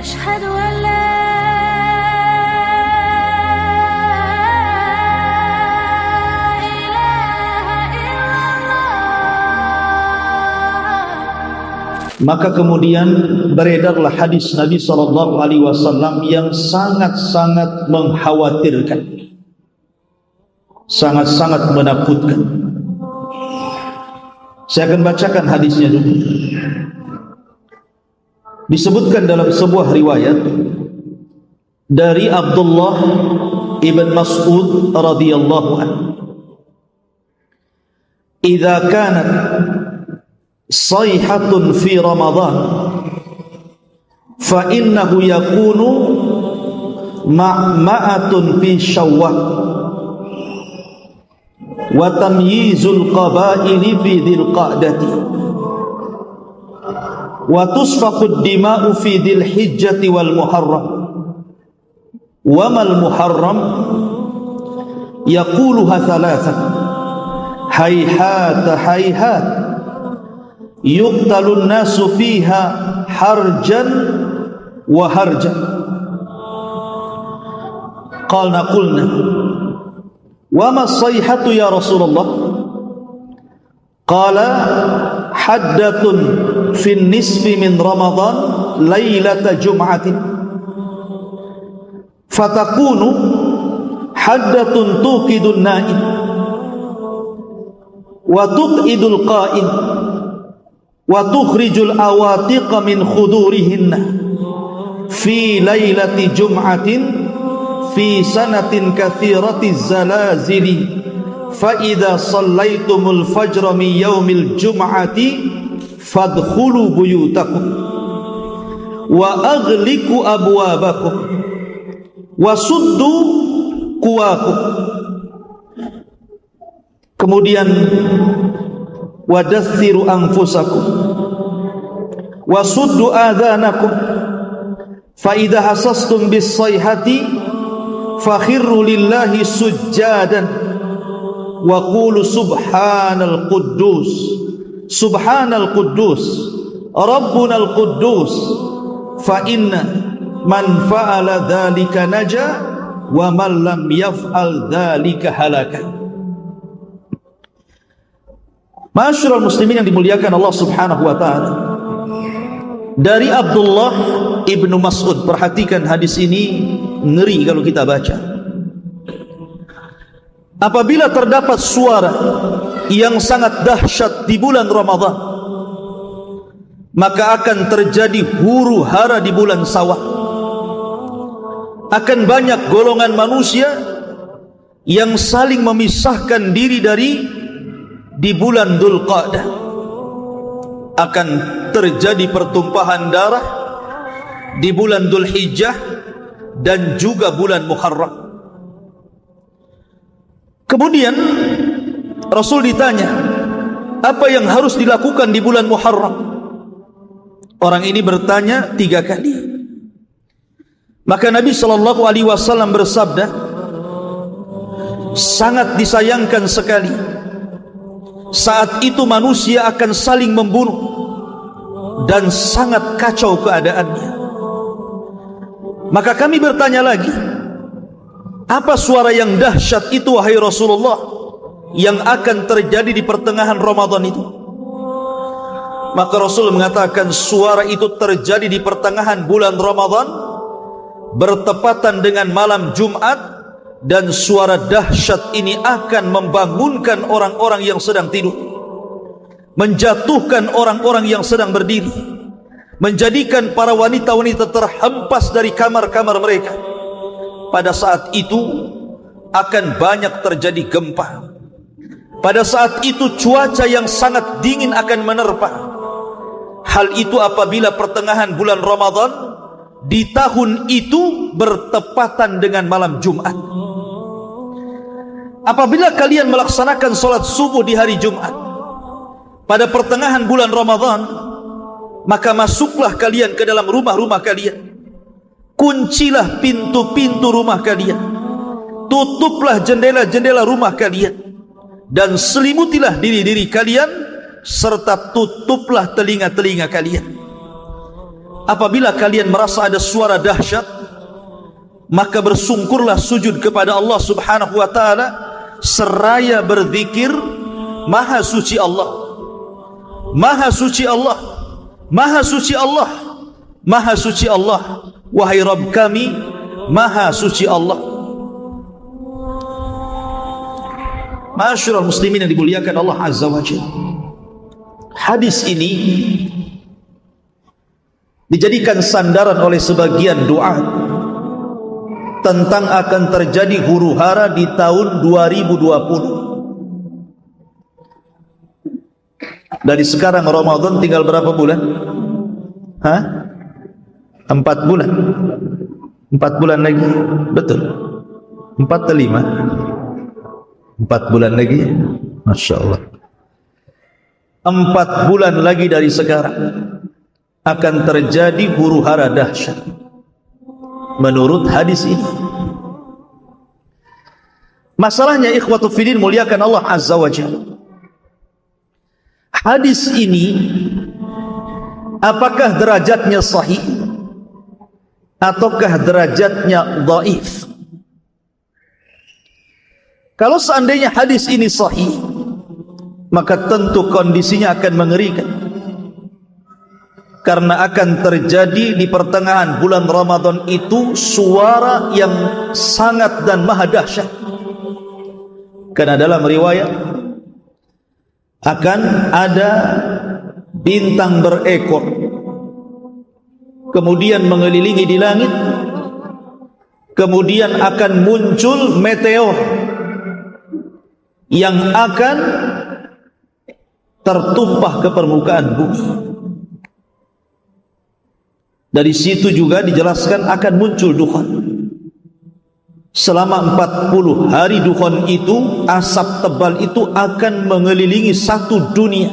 أشهد أن لا Maka kemudian beredarlah hadis Nabi SAW yang sangat-sangat mengkhawatirkan, sangat-sangat menakutkan. Saya akan bacakan hadisnya dulu. Disebutkan dalam sebuah riwayat dari Abdullah ibn Mas'ud radhiyallahu anhu, "Idza kanat sayhatun fi Ramadan fa innahu yakunu ma'ma'atun fi Syawwal wa tamyizul qabaili fi Dzil Qa'dati wa tusfaqud dima'u fi Dzil Hijjati wal Muharram wa mal Muharram yaquluha thalathan hayhat hayhat yuqtalun nasu fiha harjan wa harjan." Qulna wa ma sayhatu ya Rasulullah? Qala haddatun fi nisfi min Ramadan lailata jum'atin fatakunu haddatun tuqidun na'im wa tuqidul qa'im wa tukhrijul awatiqa min khudurihinna fi lailati jum'atin fi sanatin kathiratiz zalazili fa idza sallaitumul fajra min yaumil jum'ati fadkhulu buyutakum wa aghliqu abwabakum wa suddu kuwakum. Kemudian wadassiru anfusakum wasuddu adhanakum fa idza hasastum bis sayhati fakhirru lillahi sujjadan wa qulu subhanal quddus rabbunal quddus fa inna man fa'ala dzalika naja wa man lam yaf'al dzalika halaka. Ma'asyiral muslimin yang dimuliakan Allah Subhanahu wa taala, dari Abdullah ibnu Mas'ud, perhatikan hadis ini, ngeri kalau kita baca. Apabila terdapat suara yang sangat dahsyat di bulan Ramadan, maka akan terjadi huru hara di bulan Syawal. Akan banyak golongan manusia yang saling memisahkan diri di bulan Dzul Qa'dah. Akan terjadi pertumpahan darah di bulan Dzul Hijjah dan juga bulan Muharram. Kemudian Rasul ditanya, apa yang harus dilakukan di bulan Muharram? Orang ini bertanya 3 kali. Maka Nabi SAW bersabda, sangat disayangkan sekali saat itu manusia akan saling membunuh dan sangat kacau keadaannya. Maka kami bertanya lagi, apa suara yang dahsyat itu wahai Rasulullah yang akan terjadi di pertengahan Ramadan itu? Maka Rasul mengatakan, suara itu terjadi di pertengahan bulan Ramadan, bertepatan dengan malam Jumat, dan suara dahsyat ini akan membangunkan orang-orang yang sedang tidur, menjatuhkan orang-orang yang sedang berdiri, menjadikan para wanita-wanita terhempas dari kamar-kamar mereka. Pada saat itu akan banyak terjadi gempa. Pada saat itu cuaca yang sangat dingin akan menerpa. Hal itu apabila pertengahan bulan Ramadan di tahun itu bertepatan dengan malam Jumat. Apabila kalian melaksanakan solat subuh di hari Jumat pada pertengahan bulan Ramadan, maka masuklah kalian ke dalam rumah-rumah kalian, kuncilah pintu-pintu rumah kalian, tutuplah jendela-jendela rumah kalian, dan selimutilah diri-diri kalian, serta tutuplah telinga-telinga kalian. apabila kalian merasa ada suara dahsyat, maka bersungkurlah sujud kepada Allah Subhanahu wa taala seraya berzikir, Maha suci Allah, Maha suci Allah, Maha suci Allah, Maha suci Allah, wahai Rabb kami, Maha suci Allah. Ma'asyiral muslimin yang dimuliakan Allah Azza wa Jalla, hadis ini dijadikan sandaran oleh sebagian duat tentang akan terjadi huru-hara di tahun 2020. Dari sekarang Ramadan tinggal berapa bulan? 4 bulan. 4 bulan lagi. Betul. 4 atau 5? 4 bulan lagi. Masya Allah. 4 bulan lagi dari sekarang akan terjadi huru-hara dahsyat menurut hadis ini. Masalahnya ikhwatu fillah muliakan Allah Azza wa Jalla, hadis ini apakah derajatnya sahih ataukah derajatnya dhaif? Kalau seandainya hadis ini sahih, maka tentu kondisinya akan mengerikan, karena akan terjadi di pertengahan bulan Ramadan itu suara yang sangat dan maha dahsyat. Karena dalam riwayat akan ada bintang berekor kemudian mengelilingi di langit, kemudian akan muncul meteor yang akan tertumpah ke permukaan bumi. Dari situ juga dijelaskan akan muncul dukhan. Selama 40 hari dukhan itu, asap tebal itu akan mengelilingi satu dunia.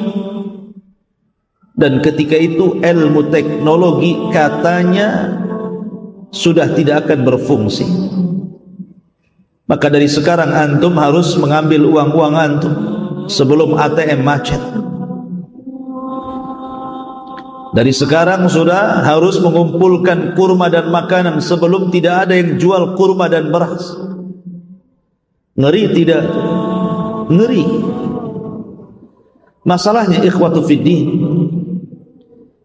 Dan ketika itu ilmu teknologi katanya sudah tidak akan berfungsi. Maka dari sekarang antum harus mengambil uang-uang antum sebelum ATM macet. Dari sekarang sudah harus mengumpulkan kurma dan makanan sebelum tidak ada yang jual kurma dan beras. Ngeri tidak? Ngeri. Masalahnya ikhwatu fiddin,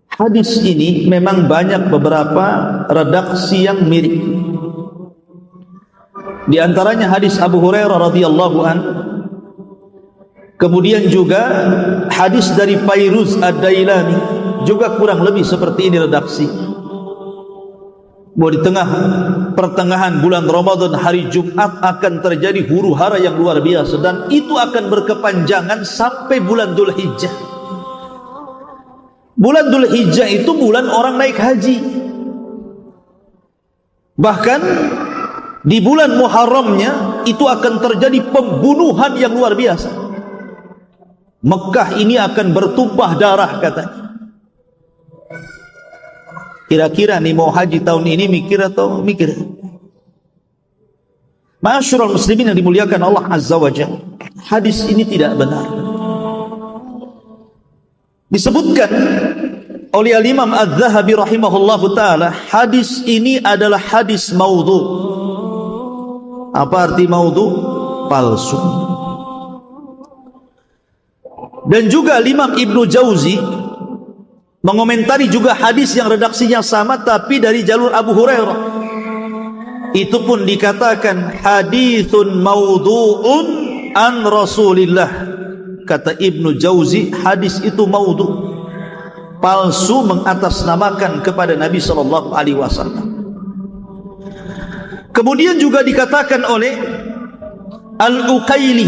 hadis ini memang banyak beberapa redaksi yang mirip. Di antaranya hadis Abu Hurairah radhiyallahu an, kemudian juga hadis dari Fairuz Ad-Dailami, juga kurang lebih seperti ini redaksi. Bahwa di tengah pertengahan bulan Ramadan hari Jumat akan terjadi huru-hara yang luar biasa, dan itu akan berkepanjangan sampai bulan Dzulhijjah. Bulan Dzulhijjah itu bulan orang naik haji. Bahkan di bulan Muharramnya itu akan terjadi pembunuhan yang luar biasa. Mekah ini akan bertumpah darah katanya. Kira-kira nih mau haji tahun ini mikir atau mikir? Ma'asyiral muslimin yang dimuliakan Allah Azza wa Jalla, hadis ini tidak benar. Disebutkan oleh Al-Imam Az-Zahabi rahimahullahu ta'ala, hadis ini adalah hadis maudhu. Apa arti maudhu? Palsu. Dan juga Imam Ibnu Jauzi mengomentari juga hadis yang redaksinya sama tapi dari jalur Abu Hurairah. Itu pun dikatakan haditsun maudhu'un an Rasulillah. Kata Ibnu Jauzi, hadis itu maudhu, palsu, mengatasnamakan kepada Nabi sallallahu alaihi wasallam. Kemudian juga dikatakan oleh Al-Uqaili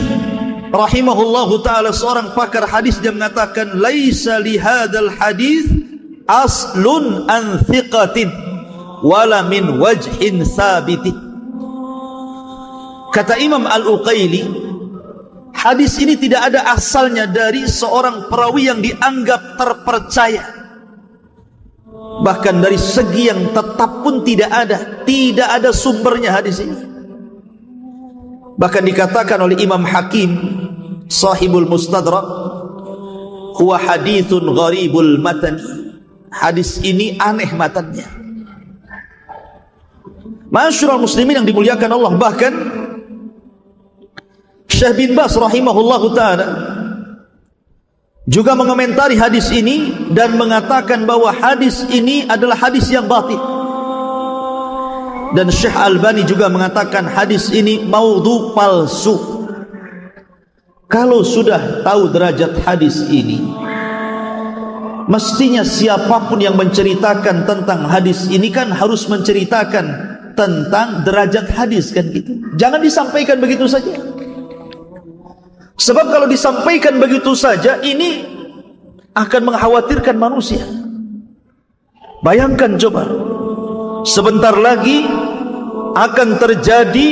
rahimahullahu ta'ala, seorang pakar hadis, dia mengatakan laisa li hadzal hadis aslun an thiqatin wala min wajhin sabitin. Kata Imam Al-Uqaili, hadis ini tidak ada asalnya dari seorang perawi yang dianggap terpercaya, bahkan dari segi yang tetap pun tidak ada sumbernya hadis ini. Bahkan dikatakan oleh Imam Hakim sahibul Mustadrak, huwa hadithun gharibul matani, hadis ini aneh matanya. Ma'asyiral muslimin yang dimuliakan Allah, bahkan Syekh bin Baz rahimahullahu taala juga mengomentari hadis ini dan mengatakan bahwa hadis ini adalah hadis yang batil. Dan Syekh Albani juga mengatakan hadis ini maudhu, palsu. Kalau sudah tahu derajat hadis ini, mestinya siapapun yang menceritakan tentang hadis ini kan harus menceritakan tentang derajat hadis, kan gitu. Jangan disampaikan begitu saja. Sebab kalau disampaikan begitu saja, ini akan mengkhawatirkan manusia. Bayangkan coba, sebentar lagi akan terjadi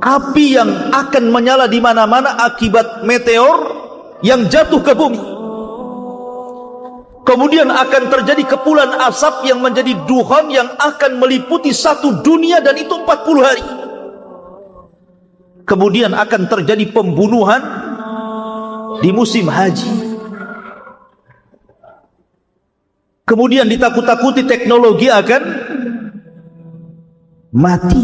api yang akan menyala di mana-mana akibat meteor yang jatuh ke bumi. Kemudian akan terjadi kepulan asap yang menjadi duhan yang akan meliputi satu dunia, dan itu 40 hari. Kemudian akan terjadi pembunuhan di musim haji. Kemudian ditakut-takuti teknologi akan mati.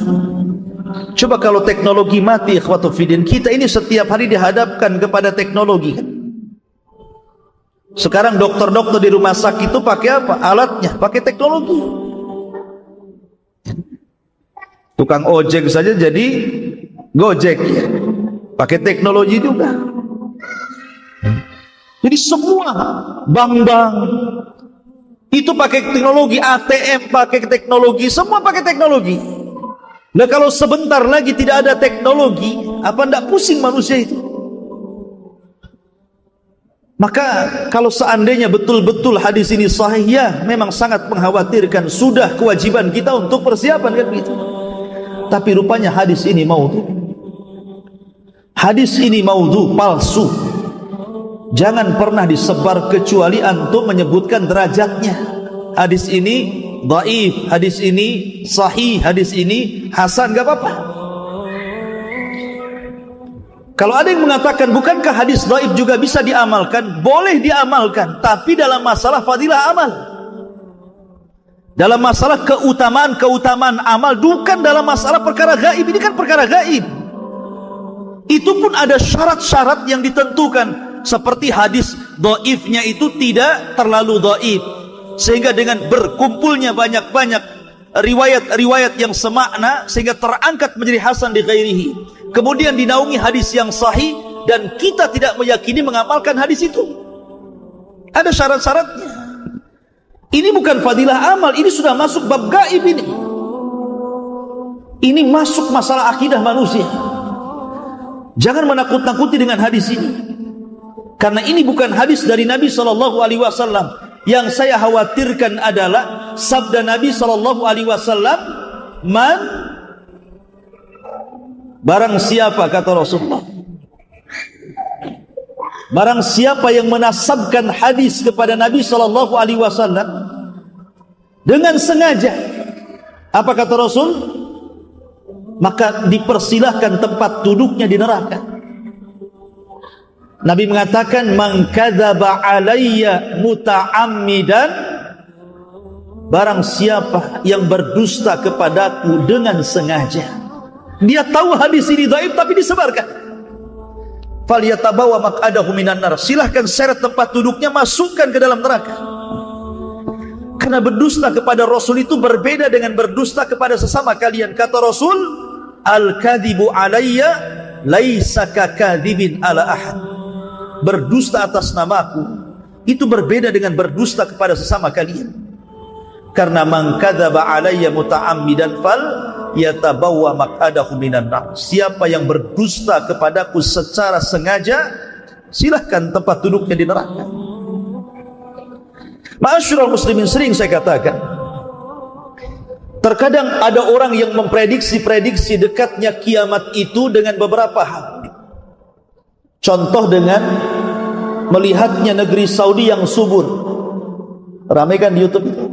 Coba kalau teknologi mati, ikhwatu fiddin, kita ini setiap hari dihadapkan kepada teknologi. Sekarang dokter-dokter di rumah sakit itu pakai apa? Alatnya pakai teknologi. Tukang ojek saja jadi Gojek, ya, pakai teknologi juga. Jadi semua bank-bank itu pakai teknologi, ATM pakai teknologi, semua pakai teknologi. Nah, kalau sebentar lagi tidak ada teknologi, apa ndak pusing manusia itu? Maka kalau seandainya betul-betul hadis ini sahih, ya memang sangat mengkhawatirkan. Sudah kewajiban kita untuk persiapan, kan begitu. Tapi rupanya hadis ini maudhu. Hadis ini maudhu, palsu. Jangan pernah disebar kecuali antum menyebutkan derajatnya. Hadis ini dhaif, hadis ini sahih, hadis ini hasan, gak apa-apa. Kalau ada yang mengatakan bukankah hadis dhaif juga bisa diamalkan? Boleh diamalkan, tapi dalam masalah fadilah amal, dalam masalah keutamaan amal, bukan dalam masalah perkara gaib. Ini kan perkara gaib. Itu pun ada syarat-syarat yang ditentukan. Seperti hadis dhaifnya itu tidak terlalu dhaif, sehingga dengan berkumpulnya banyak-banyak riwayat-riwayat yang semakna sehingga terangkat menjadi hasan di ghairihi. Kemudian dinaungi hadis yang sahih, dan kita tidak meyakini mengamalkan hadis itu. Ada syarat-syaratnya. Ini bukan fadilah amal, ini sudah masuk bab gaib ini. Ini masuk masalah akidah manusia. Jangan menakut-nakuti dengan hadis ini, karena ini bukan hadis dari Nabi SAW. Yang saya khawatirkan adalah sabda Nabi SAW, man, barang siapa, kata Rasulullah, barang siapa yang menasabkan hadis kepada Nabi SAW dengan sengaja, apa kata Rasul? Maka dipersilahkan tempat duduknya di neraka. Nabi mengatakan, man kadzaba alayya muta'ammidan, barang siapa yang berdusta kepadaku dengan sengaja. Dia tahu hadis ini dhaif tapi disebarkan. Falyatabawa maq'adahu minan nar, silahkan seret tempat duduknya, masukkan ke dalam neraka. Karena berdusta kepada Rasul itu berbeda dengan berdusta kepada sesama kalian. Kata Rasul, al-kadhibu alayya laisa kakadzibin ala ahad. Berdusta atas namaku itu berbeda dengan berdusta kepada sesama kalian. Karena man kadzaba alayya muta'ammidan fal yatabawwa maq'adahu minan nar. Siapa yang berdusta kepadaku secara sengaja, silahkan tempat duduknya di neraka. Ma'asyiral muslimin, sering saya katakan, terkadang ada orang yang memprediksi dekatnya kiamat itu dengan beberapa hal. Contoh dengan melihatnya negeri Saudi yang subur. Ramai kan di YouTube itu,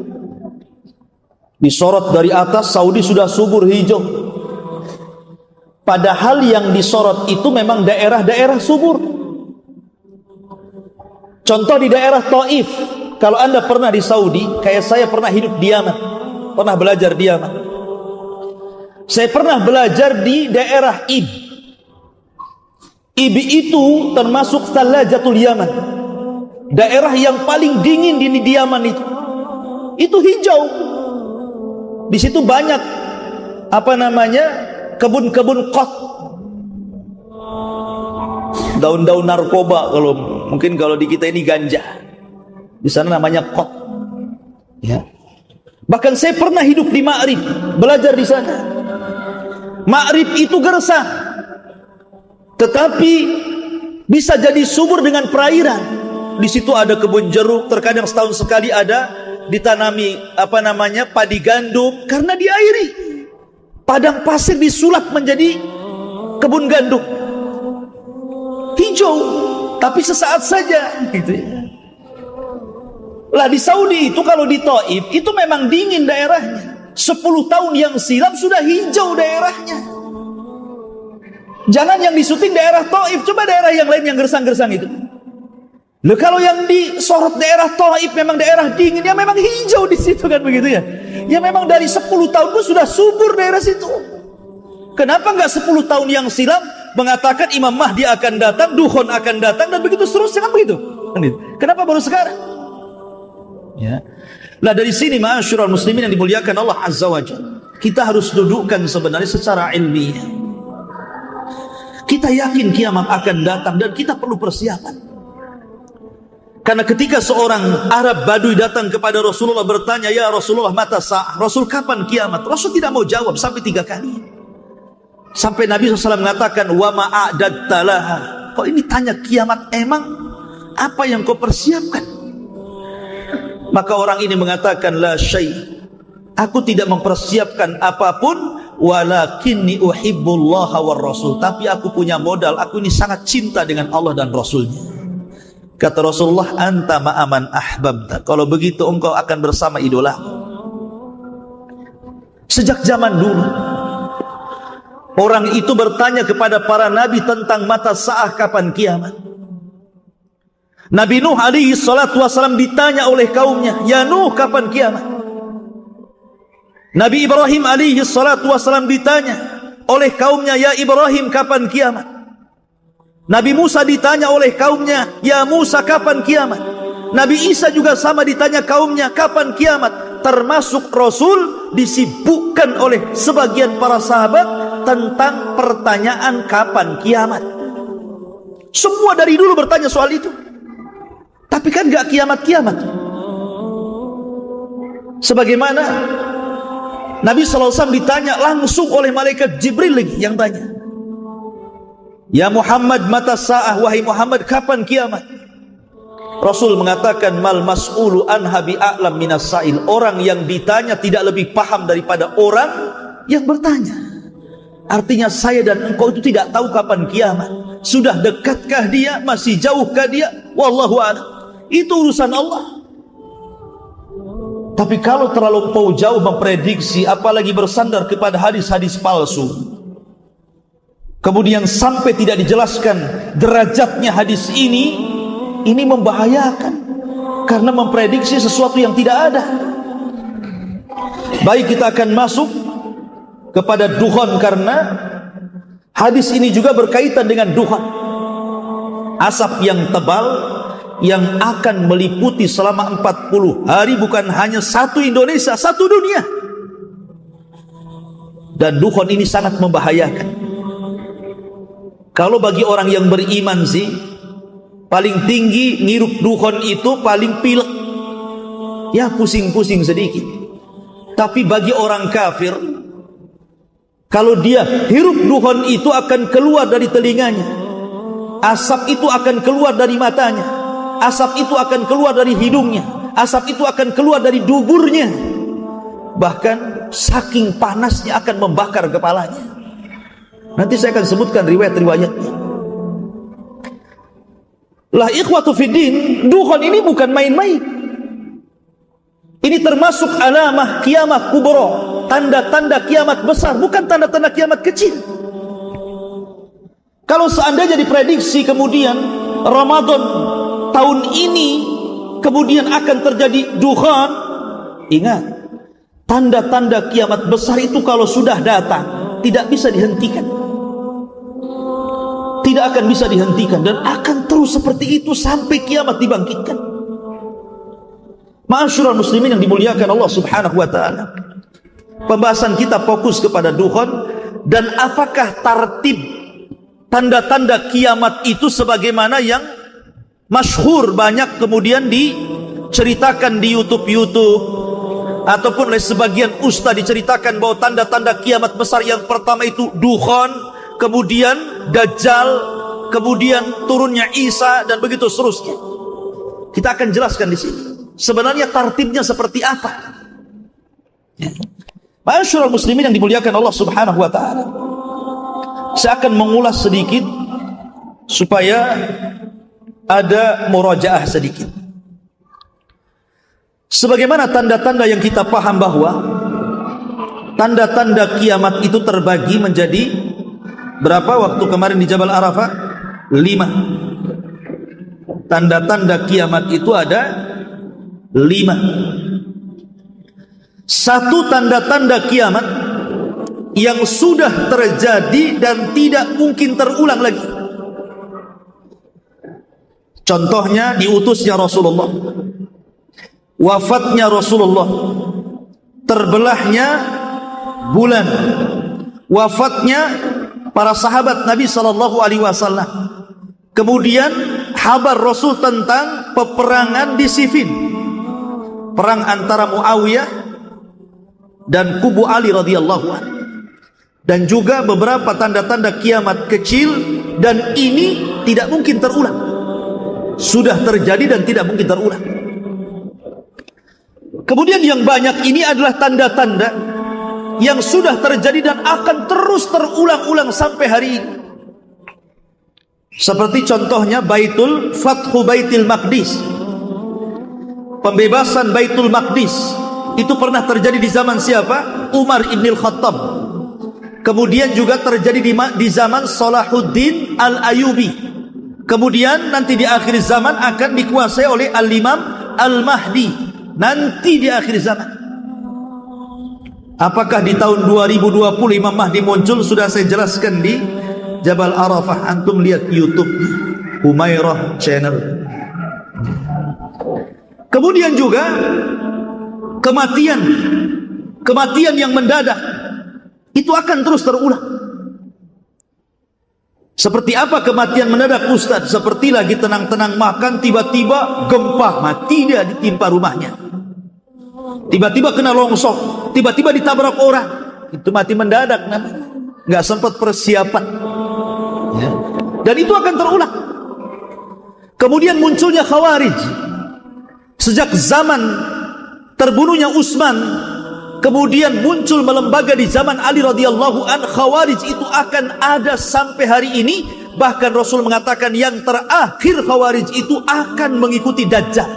disorot dari atas, Saudi sudah subur hijau. Padahal yang disorot itu memang daerah-daerah subur. Contoh di daerah Taif, kalau Anda pernah di Saudi, kayak saya pernah hidup di Yaman, pernah belajar di Yaman. Saya pernah belajar di daerah Ib. Ib itu termasuk Thalajatul Yaman, daerah yang paling dingin di Yaman itu. Itu hijau. Di situ banyak kebun-kebun kot, daun-daun narkoba, mungkin kalau di kita ini ganja. Di sana namanya kot. Ya. Bahkan saya pernah hidup di Ma'rib, belajar di sana. Ma'rib itu gersang, tetapi bisa jadi subur dengan perairan. Di situ ada kebun jeruk, terkadang setahun sekali ada ditanami padi gandum karena diairi. Padang pasir disulap menjadi kebun gandum. Hijau, tapi sesaat saja gitu ya. Lah di Saudi itu kalau di Taif itu memang dingin daerahnya. 10 tahun yang silam sudah hijau daerahnya. Jangan yang disuting daerah Taif, coba daerah yang lain yang gersang-gersang itu. Loh, kalau yang disorot daerah Taif memang daerah dingin, ya memang hijau di situ kan begitu ya. Ya memang dari 10 tahun itu sudah subur daerah situ. Kenapa enggak 10 tahun yang silam mengatakan Imam Mahdi akan datang, Dukhon akan datang dan begitu seterusnya, kan begitu? Kenapa baru sekarang? Ya. Nah dari sini ma'asyiral muslimin yang dimuliakan Allah Azza wa Jalla, kita harus dudukkan sebenarnya secara ilmiah. Kita yakin kiamat akan datang dan kita perlu persiapan. Karena ketika seorang Arab Badui datang kepada Rasulullah bertanya, "Ya Rasulullah, mata sa'ah?" Rasul, kapan kiamat? Rasul tidak mau jawab sampai 3 kali. Sampai Nabi SAW mengatakan, "Wa ma'a'dadta laha." Kok ini tanya kiamat, emang apa yang kau persiapkan? Maka orang ini mengatakan, "La syai'." Aku tidak mempersiapkan apapun, walakinni uhibbullaha war rasul. Tapi aku punya modal, aku ini sangat cinta dengan Allah dan Rasulnya. Kata Rasulullah, "Anta ma'aman ahbabta." Kalau begitu engkau akan bersama idola. Sejak zaman dulu orang itu bertanya kepada para nabi tentang mata sa'ah, kapan kiamat. Nabi Nuh alaihi salatu wasalam ditanya oleh kaumnya, "Ya Nuh, kapan kiamat?" Nabi Ibrahim alaihi salatu wasalam ditanya oleh kaumnya, "Ya Ibrahim, kapan kiamat?" Nabi Musa ditanya oleh kaumnya, "Ya Musa, kapan kiamat?" Nabi Isa juga sama ditanya kaumnya, "Kapan kiamat?" Termasuk Rasul disibukkan oleh sebagian para sahabat tentang pertanyaan kapan kiamat. Semua dari dulu bertanya soal itu. Tapi kan gak kiamat-kiamat. Sebagaimana Nabi SAW ditanya langsung oleh malaikat Jibril lagi yang tanya, "Ya Muhammad, mata sa'ah?" Wahai Muhammad, kapan kiamat? Rasul mengatakan, "Mal mas'ulu anha bi'a'lam minas sa'il." Orang yang ditanya tidak lebih paham daripada orang yang bertanya. Artinya saya dan engkau itu tidak tahu kapan kiamat. Sudah dekatkah dia? Masih jauhkah dia? Wallahu a'lam. Itu urusan Allah. Tapi kalau terlalu jauh memprediksi, apalagi bersandar kepada hadis-hadis palsu, kemudian sampai tidak dijelaskan derajatnya hadis ini membahayakan. Karena memprediksi sesuatu yang tidak ada. Baik, kita akan masuk kepada dukhon, karena hadis ini juga berkaitan dengan dukhon, asap yang tebal yang akan meliputi selama 40 hari bukan hanya satu Indonesia, satu dunia. Dan dukhon ini sangat membahayakan. Kalau bagi orang yang beriman sih, paling tinggi ngirup dukhon itu paling pilek, ya pusing-pusing sedikit. Tapi bagi orang kafir, kalau dia hirup dukhon itu akan keluar dari telinganya, asap itu akan keluar dari matanya, asap itu akan keluar dari hidungnya, asap itu akan keluar dari duburnya. Bahkan saking panasnya akan membakar kepalanya. Nanti saya akan sebutkan riwayat-riwayatnya. Lah ikhwatu fiddin, dukhon ini bukan main-main. Ini termasuk alamah kiamat kubra, tanda-tanda kiamat besar, bukan tanda-tanda kiamat kecil. Kalau seandainya diprediksi kemudian Ramadan tahun ini kemudian akan terjadi dukhan. Ingat, tanda-tanda kiamat besar itu kalau sudah datang tidak bisa dihentikan, tidak akan bisa dihentikan, dan akan terus seperti itu sampai kiamat dibangkitkan. Ma'asyiral muslimin yang dimuliakan Allah Subhanahu wa taala, pembahasan kita fokus kepada dukhan dan apakah tartib tanda-tanda kiamat itu sebagaimana yang masyhur banyak kemudian diceritakan di YouTube ataupun oleh sebagian ustaz diceritakan bahwa tanda-tanda kiamat besar yang pertama itu dukhan, kemudian Dajjal, kemudian turunnya Isa, dan begitu seterusnya. Kita akan jelaskan di sini sebenarnya tartibnya seperti apa. Ma'asyiral muslimin yang dimuliakan Allah Subhanahu wa taala, saya akan mengulas sedikit supaya ada murajaah sedikit. Sebagaimana tanda-tanda yang kita paham bahwa tanda-tanda kiamat itu terbagi menjadi berapa waktu kemarin di Jabal Arafah? 5. Tanda-tanda kiamat itu ada 5. Satu tanda-tanda kiamat yang sudah terjadi dan tidak mungkin terulang lagi. Contohnya diutusnya Rasulullah, wafatnya Rasulullah, terbelahnya bulan, wafatnya para sahabat Nabi SAW, kemudian kabar Rasul tentang peperangan di Siffin, perang antara Muawiyah dan kubu Ali radhiyallahu anhu, dan juga beberapa tanda-tanda kiamat kecil, dan ini tidak mungkin terulang, sudah terjadi dan tidak mungkin terulang. Kemudian yang banyak ini adalah tanda-tanda yang sudah terjadi dan akan terus terulang-ulang sampai hari ini. Seperti contohnya Fathu Baitul Maqdis, pembebasan Baitul Maqdis. Itu pernah terjadi di zaman siapa? Umar ibn al-Khattab. Kemudian juga terjadi di zaman Salahuddin al-Ayyubi. Kemudian nanti di akhir zaman akan dikuasai oleh Al-Imam Al-Mahdi. Nanti di akhir zaman. Apakah di tahun 2020 Imam Mahdi muncul? Sudah saya jelaskan di Jabal Arafah. Antum lihat YouTube Humairah Channel. Kemudian juga kematian yang mendadak itu akan terus terulang. Seperti apa kematian mendadak, Ustaz? Seperti lagi tenang-tenang makan, tiba-tiba gempa, mati dia ditimpa rumahnya. Tiba-tiba kena longsor, tiba-tiba ditabrak orang. Itu mati mendadak namanya, nggak sempat persiapan. Ya. Dan itu akan terulang. Kemudian munculnya Khawarij. Sejak zaman terbunuhnya Utsman, kemudian muncul melembaga di zaman Ali radhiyallahu an. Khawarij itu akan ada sampai hari ini. Bahkan Rasul mengatakan yang terakhir Khawarij itu akan mengikuti Dajjal,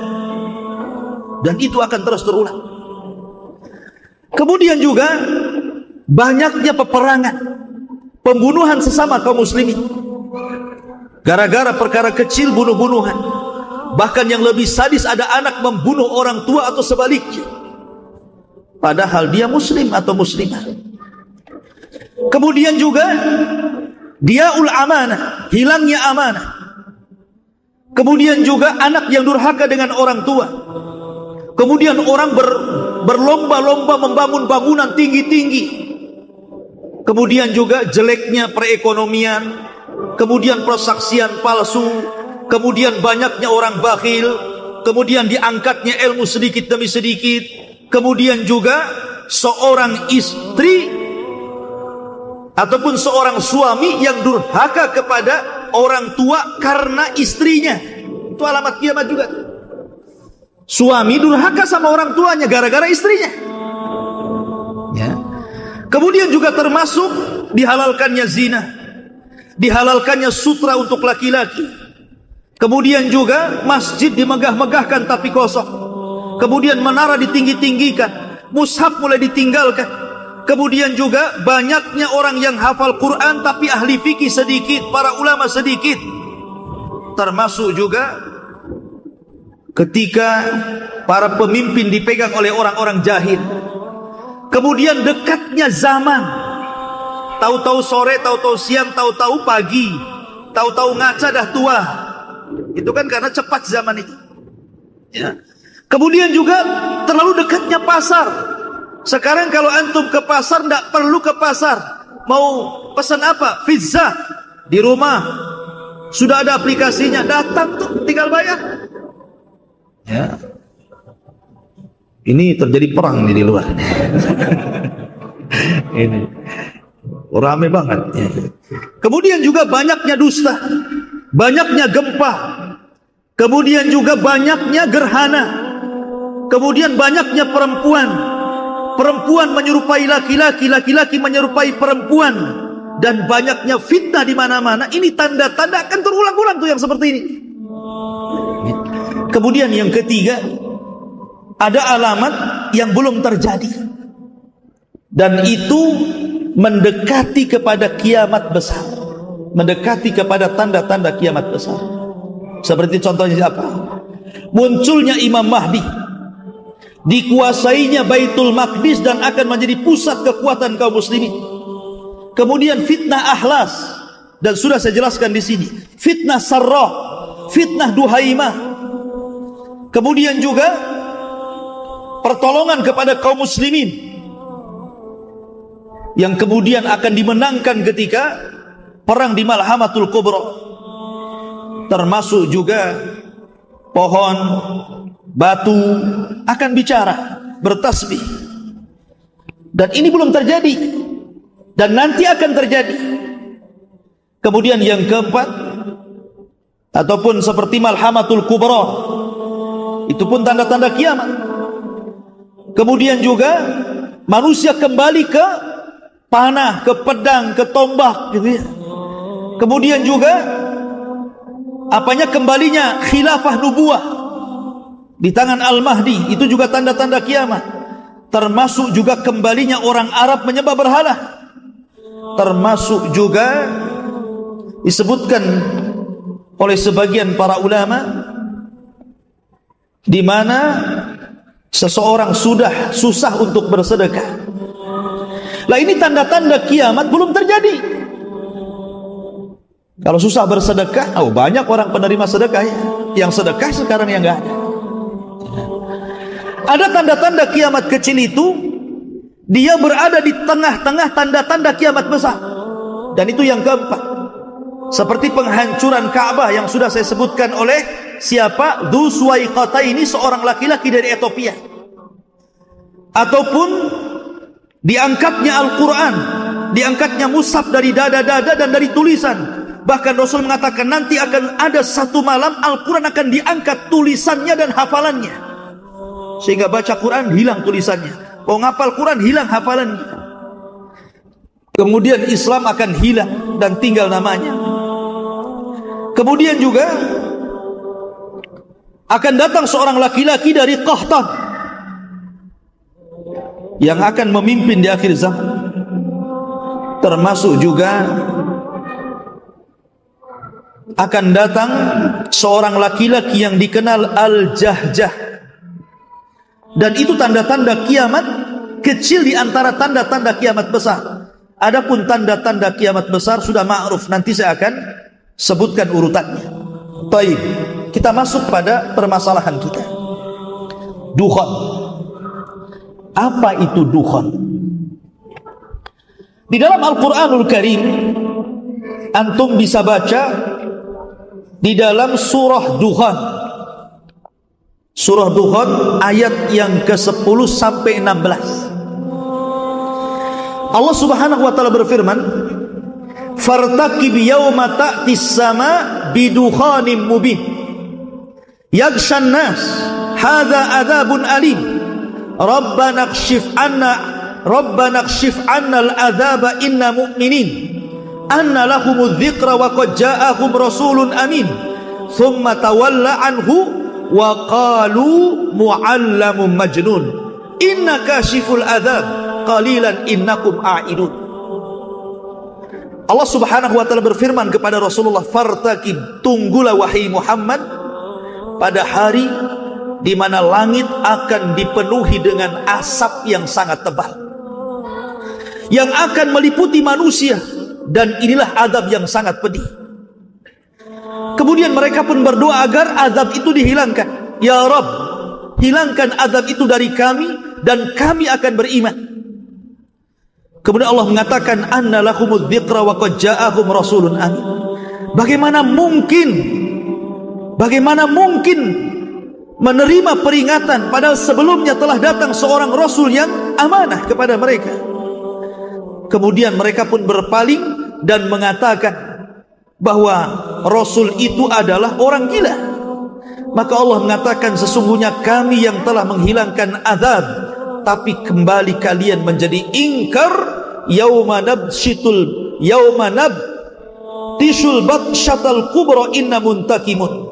dan itu akan terus terulang. Kemudian juga banyaknya peperangan, pembunuhan sesama kaum muslimin, gara-gara perkara kecil bunuh-bunuhan. Bahkan yang lebih sadis, ada anak membunuh orang tua atau sebaliknya, padahal dia muslim atau muslimah. Kemudian juga diaul amanah, hilangnya amanah. Kemudian juga anak yang durhaka dengan orang tua. Kemudian orang berlomba-lomba membangun bangunan tinggi-tinggi. Kemudian juga jeleknya perekonomian. Kemudian persaksian palsu. Kemudian banyaknya orang bakhil. Kemudian diangkatnya ilmu sedikit demi sedikit. Kemudian juga seorang istri ataupun seorang suami yang durhaka kepada orang tua karena istrinya. Itu alamat kiamat juga. Suami durhaka sama orang tuanya gara-gara istrinya. Ya. Kemudian juga termasuk dihalalkannya zina, dihalalkannya sutra untuk laki-laki. Kemudian juga masjid dimegah-megahkan tapi kosong. Kemudian menara ditinggi-tinggikan, mushaf mulai ditinggalkan. Kemudian juga banyaknya orang yang hafal Quran tapi ahli fikih sedikit, para ulama sedikit. Termasuk juga ketika para pemimpin dipegang oleh orang-orang jahil. Kemudian dekatnya zaman, tahu-tahu sore, tahu-tahu siang, tahu-tahu pagi, tahu-tahu ngaca dah tua. Itu kan karena cepat zaman itu, ya. Kemudian juga terlalu dekatnya pasar. Sekarang kalau antum ke pasar, tidak perlu ke pasar. Mau pesan apa? Pizza di rumah, sudah ada aplikasinya, datang tuh, tinggal bayar. Ya. Ini terjadi perang nih di luar. Ini rame banget. Ya. Kemudian juga banyaknya dusta, banyaknya gempa, kemudian juga banyaknya gerhana, kemudian banyaknya perempuan, perempuan menyerupai laki-laki, laki-laki menyerupai perempuan, dan banyaknya fitnah di mana-mana. Ini tanda-tanda akan terulang-ulang tuh yang seperti ini. Kemudian yang ketiga, ada alamat yang belum terjadi, dan itu mendekati kepada kiamat besar, mendekati kepada tanda-tanda kiamat besar. Seperti contohnya apa? Munculnya Imam Mahdi, dikuasainya Baitul Maqdis dan akan menjadi pusat kekuatan kaum muslimin. Kemudian fitnah Ahlas, dan sudah saya jelaskan di sini, fitnah Sarrah, fitnah Duhaimah. Kemudian juga pertolongan kepada kaum muslimin yang kemudian akan dimenangkan ketika perang di Malhamatul Kubra. Termasuk juga pohon, batu akan bicara, bertasbih. Dan ini belum terjadi, dan nanti akan terjadi. Kemudian yang keempat, ataupun seperti Malhamatul Kubra, itu pun tanda-tanda kiamat. Kemudian juga manusia kembali ke panah, ke pedang, ke tombak, gitu ya. Kemudian juga apanya, kembalinya khilafah nubuah di tangan Al-Mahdi, itu juga tanda-tanda kiamat. Termasuk juga kembalinya orang Arab menyembah berhala. Termasuk juga disebutkan oleh sebagian para ulama, di mana seseorang sudah susah untuk bersedekah. Lah ini tanda-tanda kiamat belum terjadi. Kalau susah bersedekah, oh banyak orang penerima sedekah ya. Yang sedekah sekarang yang enggak ada. Ada tanda-tanda kiamat kecil itu, dia berada di tengah-tengah tanda-tanda kiamat besar. Dan itu yang keempat, seperti penghancuran Ka'bah yang sudah saya sebutkan oleh siapa? Dzu Suwaiqata, ini seorang laki-laki dari Ethiopia. Ataupun diangkatnya Al-Quran, diangkatnya mushaf dari dada-dada dan dari tulisan. Bahkan Rasul mengatakan nanti akan ada satu malam Al-Quran akan diangkat tulisannya dan hafalannya, sehingga baca Quran hilang tulisannya, oh ngapal Quran hilang hafalannya. Kemudian Islam akan hilang dan tinggal namanya. Kemudian juga akan datang seorang laki-laki dari Qahtan yang akan memimpin di akhir zaman. Termasuk juga akan datang seorang laki-laki yang dikenal Al-Jahjah, dan itu tanda-tanda kiamat kecil di antara tanda-tanda kiamat besar. Adapun tanda-tanda kiamat besar sudah ma'ruf, nanti saya akan sebutkan urutannya. Baik, kita masuk pada permasalahan kita. Dukhan. Apa itu dukhan? Di dalam Al-Quranul Karim, antum bisa baca di dalam surah Dukhan. Surah Dukhan ayat yang ke-10 sampai 16. Allah Subhanahu wa taala berfirman, "Fartaqib yauma ta'tis sama bidukhanin mubin yaghshan nas hadza adzabun alim rabbana kshif anna al-adzaba inna mu'minin anna lahumudz dzikra wa qad ja'ahum rasulun amin thumma tawalla anhu wa qalu mu'allamun majnun inna kashiful adzab qalilan innakum a'idun." Allah Subhanahu wa taala berfirman kepada Rasulullah, "Fartaqib, tunggulah wahai Muhammad pada hari di mana langit akan dipenuhi dengan asap yang sangat tebal yang akan meliputi manusia, dan inilah azab yang sangat pedih. Kemudian mereka pun berdoa agar azab itu dihilangkan. Ya Rabb, hilangkan azab itu dari kami dan kami akan beriman. Kemudian Allah mengatakan, anna lahumudz dzikra wa qad ja'ahum rasulun amin. Bagaimana mungkin menerima peringatan padahal sebelumnya telah datang seorang rasul yang amanah kepada mereka. Kemudian mereka pun berpaling dan mengatakan bahwa rasul itu adalah orang gila. Maka Allah mengatakan, sesungguhnya kami yang telah menghilangkan azab, tapi kembali kalian menjadi ingkar. Yauma nabtishul batsyatal kubra inna muntakimun.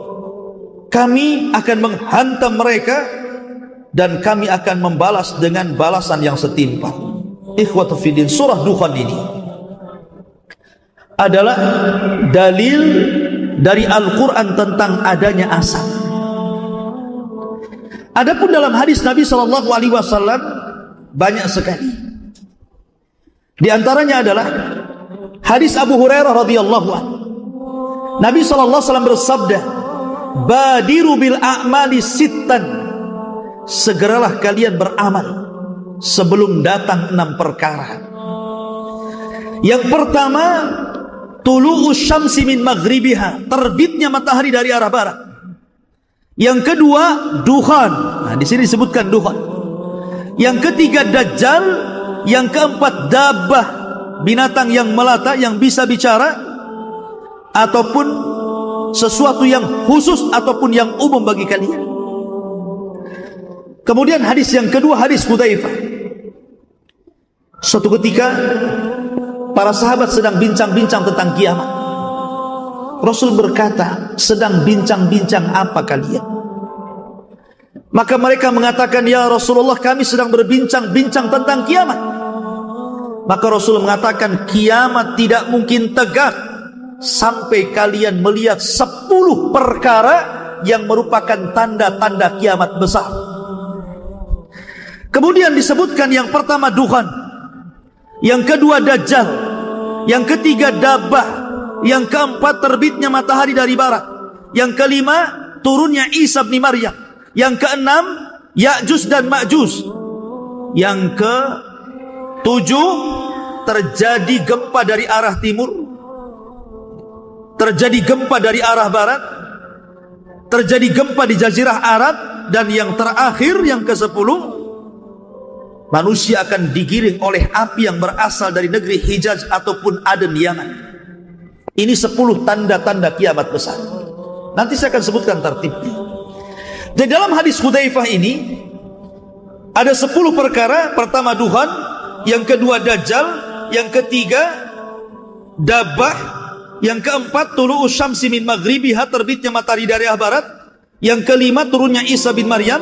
Kami akan menghantam mereka dan kami akan membalas dengan balasan yang setimpal. Ikhwatu fiddin, surah Dukhan ini adalah dalil dari Al-Quran tentang adanya asap. Adapun dalam hadis Nabi SAW banyak sekali. Di antaranya adalah hadis Abu Hurairah radhiyallahu anhu. Nabi SAW bersabda, badiru bil a'mali sittan. Segeralah kalian beramal sebelum datang 6 perkara. Yang pertama, tulu'us syamsi min maghribiha, terbitnya matahari dari arah barat. Yang kedua, dukhan. Nah, di sini disebutkan dukhan. Yang ketiga, dajjal. Yang keempat, dabbah, binatang yang melata yang bisa bicara, ataupun sesuatu yang khusus ataupun yang umum bagi kalian. Kemudian hadis yang kedua, hadis Hudzaifah. Suatu ketika para sahabat sedang bincang-bincang tentang kiamat. Rasul berkata, sedang bincang-bincang apa kalian? Maka mereka mengatakan, ya Rasulullah, kami sedang berbincang-bincang tentang kiamat. Maka Rasul mengatakan, kiamat tidak mungkin tegak sampai kalian melihat 10 perkara yang merupakan tanda-tanda kiamat besar. Kemudian disebutkan yang pertama dukhan, yang kedua dajjal, yang ketiga dabbah, yang keempat terbitnya matahari dari barat, yang kelima turunnya Isa bin Maryam, yang keenam Ya'juj dan Ma'juj, yang ke-7 terjadi gempa dari arah timur, terjadi gempa dari arah barat, terjadi gempa di Jazirah Arab, dan yang terakhir yang ke-10 manusia akan digiring oleh api yang berasal dari negeri Hijaz ataupun Aden Yaman. Ini 10 tanda-tanda kiamat besar. Nanti saya akan sebutkan tertibnya. Jadi dalam hadis Hudzaifah ini ada 10 perkara. Pertama dukhan, yang kedua dajjal, yang ketiga dabbah, yang keempat tulu'us syamsi min maghribiha, terbitnya matahari dari arah barat, yang kelima turunnya Isa bin Maryam,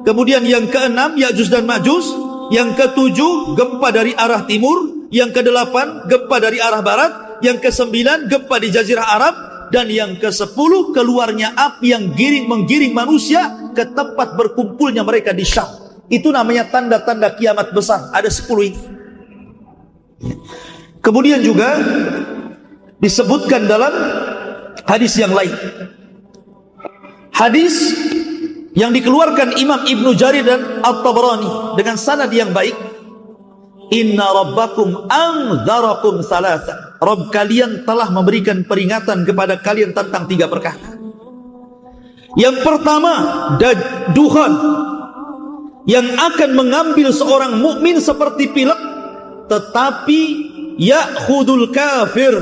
kemudian yang keenam Ya'juj dan Ma'juj, yang ketujuh gempa dari arah timur, yang kedelapan gempa dari arah barat, yang kesembilan gempa di Jazirah Arab, dan yang ke-10 keluarnya api yang menggiring manusia ke tempat berkumpulnya mereka di Syam. Itu namanya tanda-tanda kiamat besar. Ada 10 ini. Kemudian juga disebutkan dalam hadis yang lain, hadis yang dikeluarkan Imam Ibnu Jarir dan At-Tabarani dengan sanad yang baik, inna rabbakum anzarakum salasa, Rabb kalian telah memberikan peringatan kepada kalian tentang 3 perkara. Yang pertama, dukhan, yang akan mengambil seorang mukmin seperti pilek, tetapi ya'khudul kafir.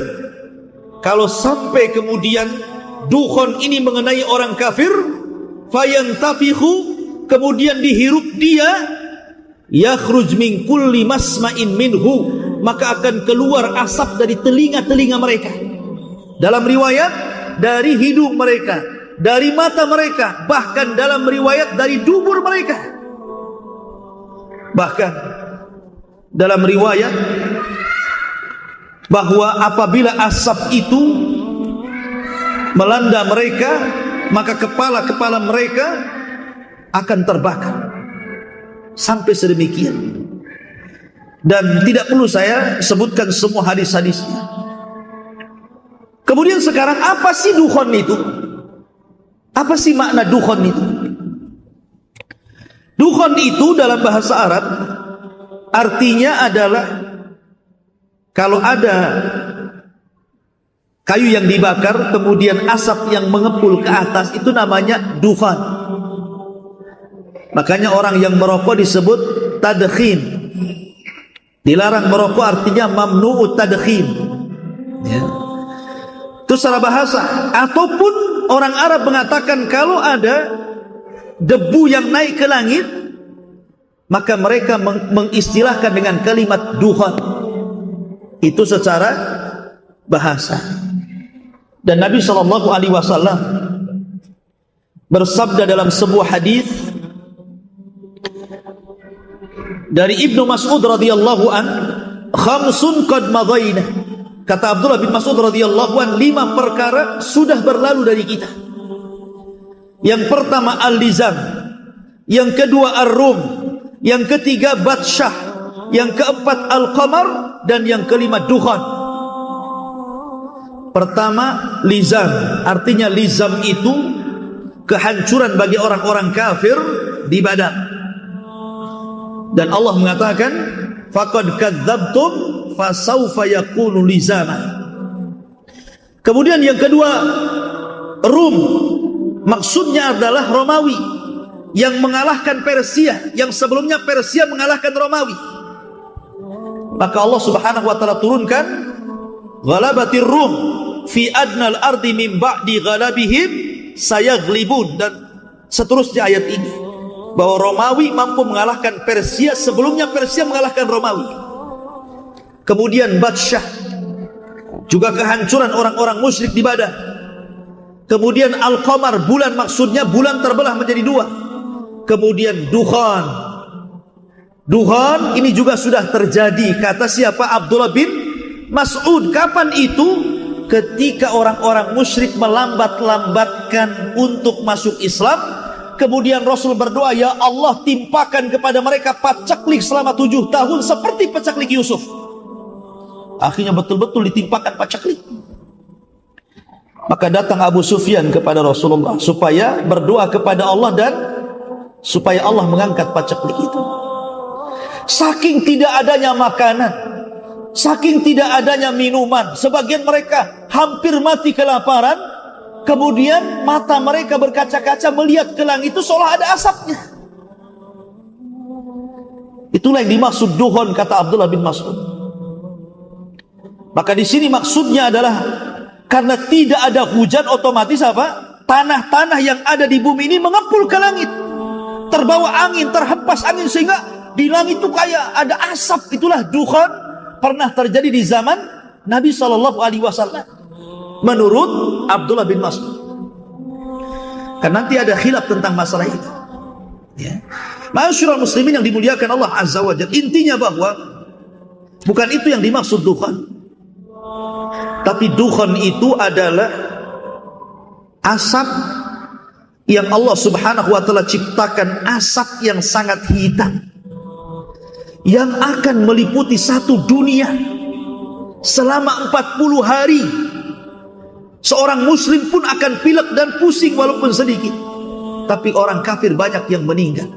Kalau sampai kemudian dukhan ini mengenai orang kafir, fayantafihu, kemudian dihirup dia, yakhruj min kulli masma'in minhu, maka akan keluar asap dari telinga-telinga mereka. Dalam riwayat dari hidung mereka, dari mata mereka, bahkan dalam riwayat dari dubur mereka. Bahkan dalam riwayat bahwa apabila asap itu melanda mereka, maka kepala-kepala mereka akan terbakar. Sampai sedemikian. Dan tidak perlu saya sebutkan semua hadis-hadisnya. Kemudian sekarang apa sih dukhon itu? Apa sih makna dukhon itu? Dukhon itu dalam bahasa Arab artinya adalah kalau ada kayu yang dibakar kemudian asap yang mengepul ke atas, itu namanya dukhon. Makanya orang yang merokok disebut tadkhin. Dilarang merokok artinya mamnu'ut tadkhin. Ya. Itu secara bahasa. Ataupun orang Arab mengatakan kalau ada debu yang naik ke langit, maka mereka mengistilahkan dengan kalimat dukhon. Itu secara bahasa. Dan Nabi SAW bersabda dalam sebuah hadis dari Ibnu Mas'ud radhiyallahu an, khamsun qad madaina. Kata Abdullah bin Mas'ud radhiyallahu an, 5 perkara sudah berlalu dari kita. Yang pertama al-lizam, yang kedua ar-rum, yang ketiga batsyah, yang keempat al-qamar, dan yang kelima dukhon. Pertama lizam, artinya lizam itu kehancuran bagi orang-orang kafir di Badar. Dan Allah mengatakan faqad kadzabtum fasawfa yakunu lizama. Kemudian yang kedua Rum, maksudnya adalah Romawi yang mengalahkan Persia, yang sebelumnya Persia mengalahkan Romawi. Maka Allah Subhanahu wa taala turunkan ghalabatir Rum fi adnal ardi min ba'di ghalabihim sayaghlibun, dan seterusnya ayat ini, bahwa Romawi mampu mengalahkan Persia sebelumnya Persia mengalahkan Romawi. Kemudian batsyah, juga kehancuran orang-orang musyrik di Badar. Kemudian al-qamar, bulan, maksudnya bulan terbelah menjadi 2. Kemudian dukhon. Dukhon ini juga sudah terjadi, kata siapa? Abdullah bin Mas'ud. Kapan itu? Ketika orang-orang musyrik melambat-lambatkan untuk masuk Islam. Kemudian Rasul berdoa, ya Allah timpakan kepada mereka pacaklik selama 7 tahun seperti pacaklik Yusuf. Akhirnya betul-betul ditimpakan pacaklik. Maka datang Abu Sufyan kepada Rasulullah supaya berdoa kepada Allah dan supaya Allah mengangkat pacaklik itu. Saking tidak adanya makanan, saking tidak adanya minuman, sebagian mereka hampir mati kelaparan. Kemudian mata mereka berkaca-kaca melihat ke langit itu seolah ada asapnya. Itulah yang dimaksud dukhon, kata Abdullah bin Mas'ud. Maka di sini maksudnya adalah karena tidak ada hujan, otomatis apa? Tanah-tanah yang ada di bumi ini mengepul ke langit, terbawa angin, terhempas angin, sehingga di langit itu kayak ada asap. Itulah dukhon, pernah terjadi di zaman Nabi SAW. Menurut Abdullah bin Mas'ud. Kan nanti ada khilaf tentang masalah itu. Ya. Ma'asyiral muslimin yang dimuliakan Allah Azza wa Jalla, intinya bahwa bukan itu yang dimaksud dukhon. Tapi dukhon itu adalah asap yang Allah Subhanahu wa taala ciptakan, asap yang sangat hitam yang akan meliputi satu dunia selama 40 hari. Seorang muslim pun akan pilek dan pusing walaupun sedikit. Tapi orang kafir banyak yang meninggal,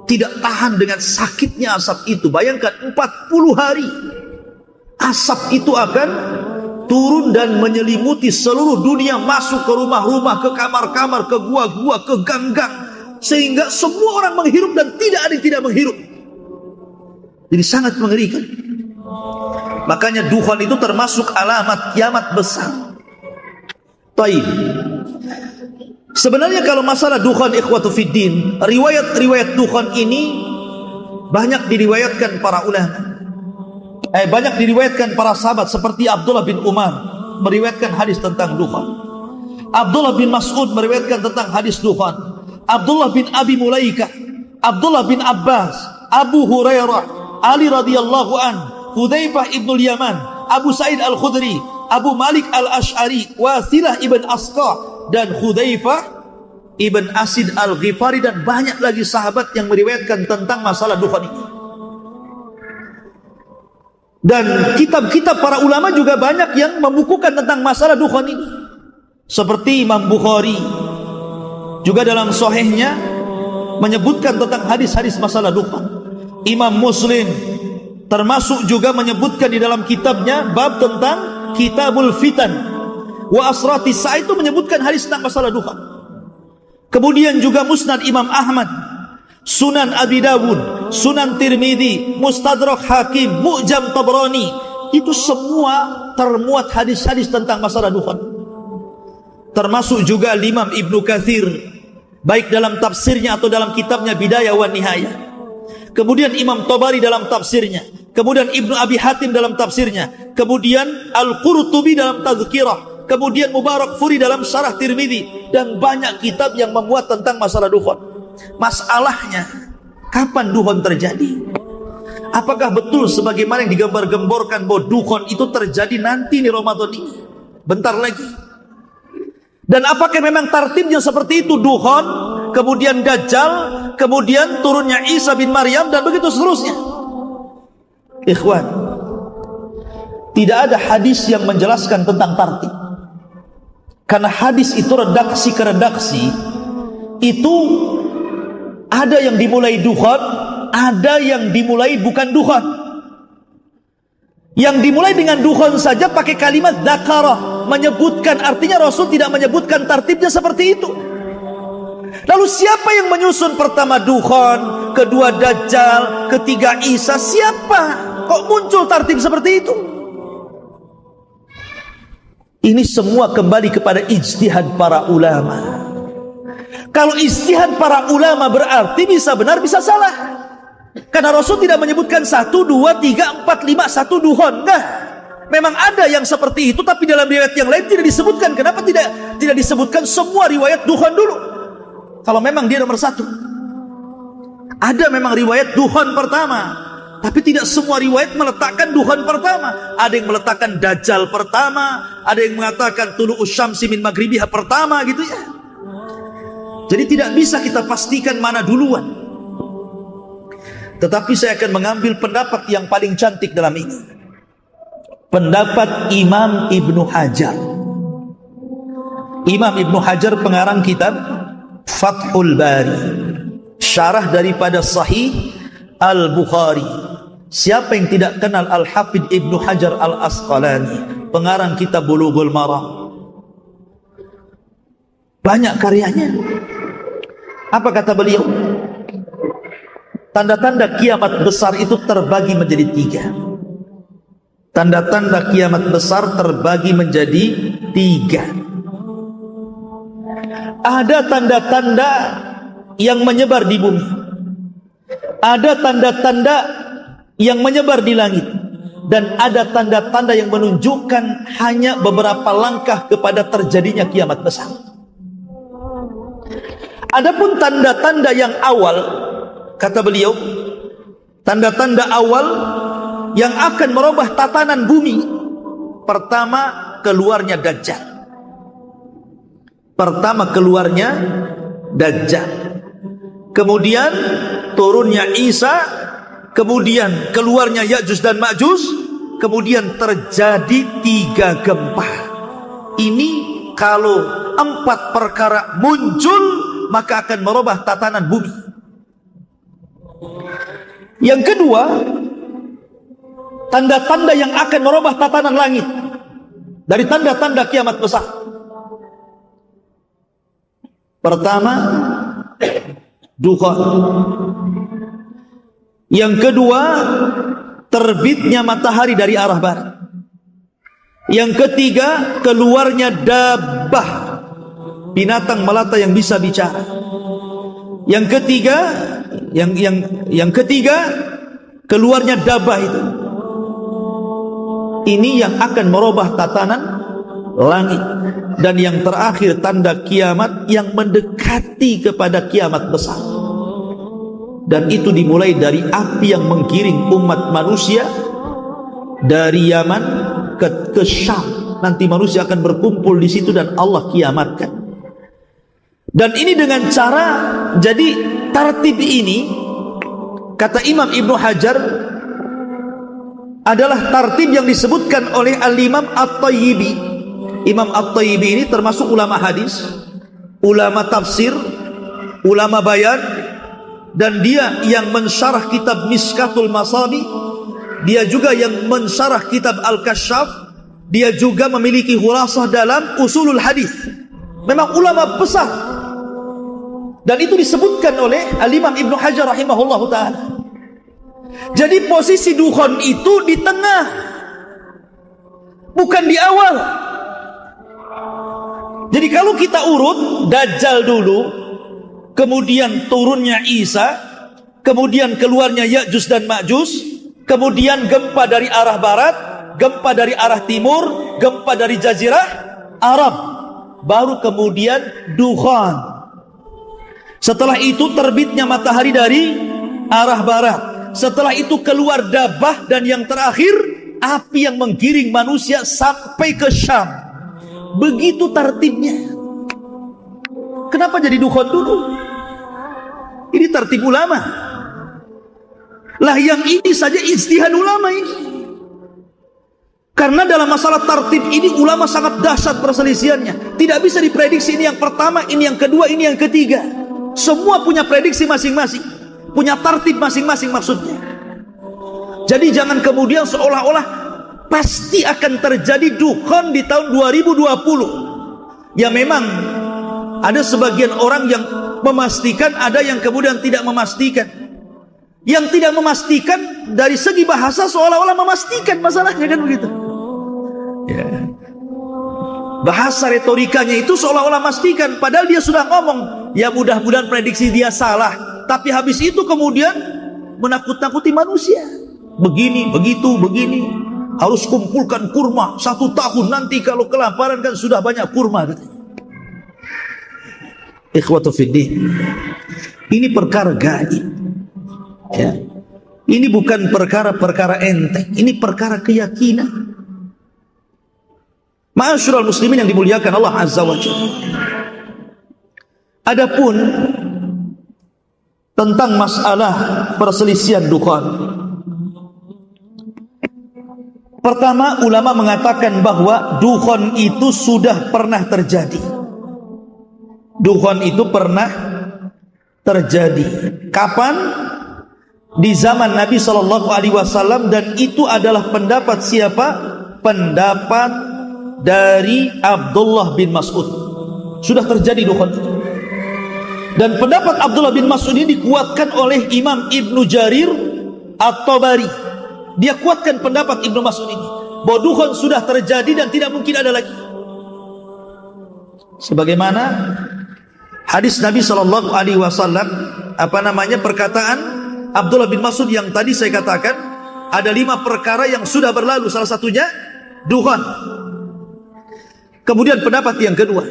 tidak tahan dengan sakitnya asap itu. Bayangkan 40 hari asap itu akan turun dan menyelimuti seluruh dunia, masuk ke rumah-rumah, ke kamar-kamar, ke gua-gua, ke gang-gang, sehingga semua orang menghirup dan tidak ada yang tidak menghirup. Jadi sangat mengerikan. Makanya dukhon itu termasuk alamat kiamat besar. Taib. Sebenarnya kalau masalah dukhon, ikhwatu fiddin, riwayat-riwayat dukhon ini banyak diriwayatkan para ulama. Banyak diriwayatkan para sahabat seperti Abdullah bin Umar meriwayatkan hadis tentang dukhon. Abdullah bin Mas'ud meriwayatkan tentang hadis dukhon. Abdullah bin Abi Mulaikah, Abdullah bin Abbas, Abu Hurairah, Ali radhiyallahu an, Hudzaifah ibnul Yaman, Abu Sa'id al-Khudri, Abu Malik al-Ash'ari, Wasilah ibn Asqa, dan Hudzaifah Ibn Asid Al-Ghifari, dan banyak lagi sahabat yang meriwayatkan tentang masalah dukhan ini. Dan kitab-kitab para ulama juga banyak yang membukukan tentang masalah dukhan ini. Seperti Imam Bukhari juga dalam sahihnya menyebutkan tentang hadis-hadis masalah dukhan. Imam Muslim termasuk juga menyebutkan di dalam kitabnya bab tentang Kitabul Fitan wa Asratis Sa'a, itu menyebutkan hadis tentang masalah dukhan. Kemudian juga Musnad Imam Ahmad, Sunan Abi Dawud, Sunan Tirmidzi, Mustadrak Hakim, Mu'jam Tabrani, itu semua termuat hadis-hadis tentang masalah dukhan. Termasuk juga Imam Ibnu Katsir, baik dalam tafsirnya atau dalam kitabnya Bidayah wa Nihayah. Kemudian Imam Tabari dalam tafsirnya, kemudian Ibnu Abi Hatim dalam tafsirnya, kemudian Al-Qurtubi dalam Tazkirah, kemudian Mubarakfuri dalam Syarah Tirmidzi, dan banyak kitab yang memuat tentang masalah dukhan. Masalahnya, kapan dukhan terjadi? Apakah betul sebagaimana yang digambar-gemborkan bahwa dukhan itu terjadi nanti di Ramadan ini, bentar lagi? Dan apakah memang tartibnya seperti itu? Dukhan, kemudian Dajjal, kemudian turunnya Isa bin Maryam, dan begitu seterusnya. Ikhwan, tidak ada hadis yang menjelaskan tentang tartib. Karena hadis itu redaksi ke redaksi, itu ada yang dimulai dukhan, ada yang dimulai bukan dukhan. Yang dimulai dengan dukhan saja pakai kalimat dzakarah, menyebutkan, artinya Rasul tidak menyebutkan tartibnya seperti itu. Lalu siapa yang menyusun pertama dukhan, kedua Dajjal, ketiga Isa? Siapa? Kok muncul tartib seperti itu? Ini semua kembali kepada ijtihad para ulama. Kalau ijtihad para ulama berarti bisa benar bisa salah. Karena Rasul tidak menyebutkan 1, 2, 3, 4, 5, 1 dukhan. Enggak. Memang ada yang seperti itu, tapi dalam riwayat yang lain tidak disebutkan. Kenapa tidak disebutkan semua riwayat dukhan dulu? Kalau memang dia nomor 1. Ada memang riwayat dukhan pertama, tapi tidak semua riwayat meletakkan dukhan pertama. Ada yang meletakkan Dajjal pertama, ada yang mengatakan tulu'us syamsi min maghribiha pertama, gitu ya. Jadi tidak bisa kita pastikan mana duluan. Tetapi saya akan mengambil pendapat yang paling cantik dalam ini. Pendapat Imam Ibnu Hajar. Imam Ibnu Hajar pengarang kitab Fathul Bari, syarah daripada Sahih Al-Bukhari. Siapa yang tidak kenal Al-Hafidh Ibnu Hajar Al-Asqalani, pengarang kitab Bulughul Maram? Banyak karyanya. Apa kata beliau? Tanda-tanda kiamat besar itu terbagi menjadi 3. Tanda-tanda kiamat besar terbagi menjadi 3. Ada tanda-tanda yang menyebar di bumi, ada tanda-tanda yang menyebar di langit, dan ada tanda-tanda yang menunjukkan hanya beberapa langkah kepada terjadinya kiamat besar. Adapun tanda-tanda yang awal, kata beliau, tanda-tanda awal yang akan merubah tatanan bumi. Pertama, keluarnya Dajjal. Kemudian turunnya Isa, kemudian keluarnya Ya'juj dan Ma'juj, kemudian terjadi 3 gempa. Ini kalau 4 perkara muncul, maka akan merubah tatanan bumi. Yang kedua, tanda-tanda yang akan merubah tatanan langit dari tanda-tanda kiamat besar. Pertama, dukhan. Yang kedua, terbitnya matahari dari arah barat. Yang ketiga, keluarnya dabbah, binatang melata yang bisa bicara. Yang ketiga, yang ketiga, keluarnya dabbah itu. Ini yang akan merubah tatanan langit. Dan yang terakhir, tanda kiamat yang mendekati kepada kiamat besar. Dan itu dimulai dari api yang menggiring umat manusia dari Yaman ke Syam. Nanti manusia akan berkumpul di situ dan Allah kiamatkan. Dan ini dengan cara, jadi tartib ini kata Imam Ibnu Hajar adalah tartib yang disebutkan oleh Al-Imam At-Tayyibi. Imam At-Tayyibi ini termasuk ulama hadis, ulama tafsir, ulama bayan, dan dia yang mensyarah kitab Miskatul Masabi, dia juga yang mensyarah kitab Al-Kasyaf, dia juga memiliki khulasah dalam usulul hadis. Memang ulama besar. Dan itu disebutkan oleh Al-Imam Ibnu Hajar rahimahullahu ta'ala. Jadi posisi dukhon itu di tengah, bukan di awal. Jadi kalau kita urut, Dajjal dulu, kemudian turunnya Isa, kemudian keluarnya Ya'juj dan Ma'juj, kemudian gempa dari arah barat, gempa dari arah timur, gempa dari Jazirah Arab, baru kemudian dukhon. Setelah itu terbitnya matahari dari arah barat. Setelah itu keluar dabah, dan yang terakhir api yang menggiring manusia sampai ke Syam. Begitu tartibnya. Kenapa jadi dukhon dulu? Ini tartib ulama. Lah yang ini saja ijtihad ulama ini. Karena dalam masalah tartib ini ulama sangat dahsyat perselisihannya. Tidak bisa diprediksi ini yang pertama, ini yang kedua, ini yang ketiga. Semua punya prediksi masing-masing, punya tartib masing-masing maksudnya. Jadi jangan kemudian seolah-olah pasti akan terjadi dukhon di tahun 2020. Ya memang ada sebagian orang yang memastikan, ada yang kemudian tidak memastikan. Yang tidak memastikan dari segi bahasa seolah-olah memastikan masalahnya, kan begitu ya. Bahasa retorikanya itu seolah-olah memastikan, padahal dia sudah ngomong, ya mudah-mudahan prediksi dia salah, tapi habis itu kemudian menakut-nakuti manusia. Begini, begitu, begini, harus kumpulkan kurma 1 tahun, nanti kalau kelaparan kan sudah banyak kurma, katanya. Ikhwatu fiddin, ini perkara gaib ya. Ini bukan perkara-perkara enteng, ini perkara keyakinan. Ma'asyiral muslimin yang dimuliakan Allah Azza wa Jalla. Adapun tentang masalah perselisihan dukhon, pertama ulama mengatakan bahwa dukhon itu sudah pernah terjadi. Dukhon itu pernah terjadi. Kapan? Di zaman Nabi SAW, dan itu adalah pendapat siapa? Pendapat dari Abdullah bin Mas'ud. Sudah terjadi dukhon itu. Dan pendapat Abdullah bin Mas'ud ini dikuatkan oleh Imam Ibnu Jarir At-Tabari. Dia kuatkan pendapat Ibnu Mas'ud ini, bahwa dukhon sudah terjadi dan tidak mungkin ada lagi. Sebagaimana hadis Nabi SAW, perkataan Abdullah bin Mas'ud yang tadi saya katakan, ada 5 perkara yang sudah berlalu, salah satunya dukhon. Kemudian pendapat yang kedua,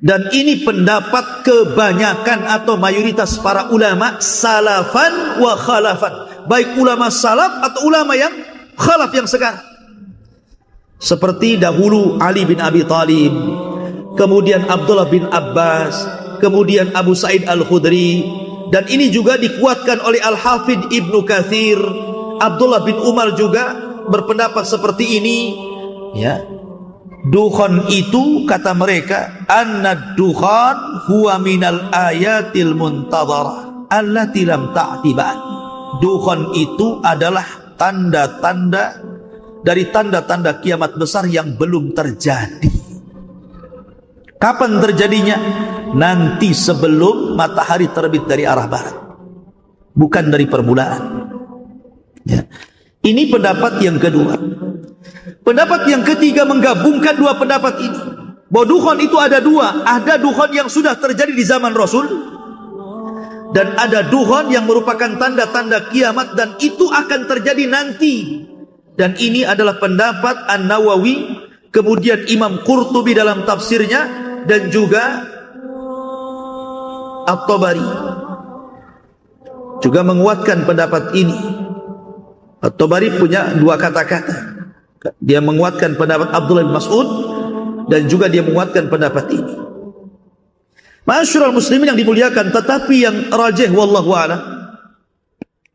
dan ini pendapat kebanyakan atau mayoritas para ulama salafan wa khalafan, baik ulama salaf atau ulama yang khalaf yang sekarang, seperti dahulu Ali bin Abi Thalib, kemudian Abdullah bin Abbas, kemudian Abu Sa'id Al-Khudri, dan ini juga dikuatkan oleh Al-Hafidh Ibnu Katsir. Abdullah bin Umar juga berpendapat seperti ini ya. Dukhon itu kata mereka, anna dukhan huwa minal ayatil muntadharah allati lam ta'ti ba'd. Dukhon itu adalah tanda-tanda dari tanda-tanda kiamat besar yang belum terjadi. Kapan terjadinya? Nanti sebelum matahari terbit dari arah barat, bukan dari permulaan ya. Ini pendapat yang kedua. Pendapat yang ketiga menggabungkan 2 pendapat ini, bahwa dukhon itu ada 2. Ada dukhon yang sudah terjadi di zaman Rasul, dan ada dukhon yang merupakan tanda-tanda kiamat, dan itu akan terjadi nanti. Dan ini adalah pendapat An-Nawawi, kemudian Imam Qurtubi dalam tafsirnya, dan juga At-Tabari juga menguatkan pendapat ini. At-Tabari punya 2 kata-kata. Dia menguatkan pendapat Abdullah bin Mas'ud, dan juga dia menguatkan pendapat ini. Ma'asyiral muslimin yang dimuliakan, tetapi yang rajih wallahu a'lam,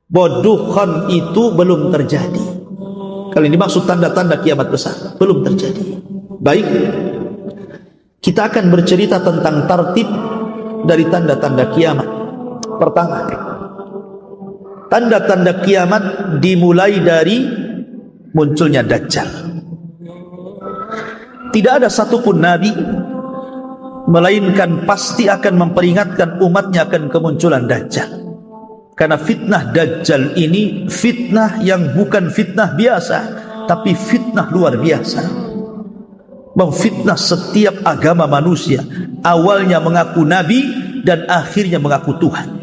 boduhan itu belum terjadi. Kalau ini maksud tanda-tanda kiamat besar, belum terjadi. Baik, kita akan bercerita tentang tartib dari tanda-tanda kiamat. Pertama, tanda-tanda kiamat dimulai dari munculnya Dajjal. Tidak ada satupun nabi melainkan pasti akan memperingatkan umatnya akan kemunculan Dajjal. Karena fitnah Dajjal ini fitnah yang bukan fitnah biasa, tapi fitnah luar biasa. Memfitnah setiap agama manusia. Awalnya mengaku nabi dan akhirnya mengaku Tuhan.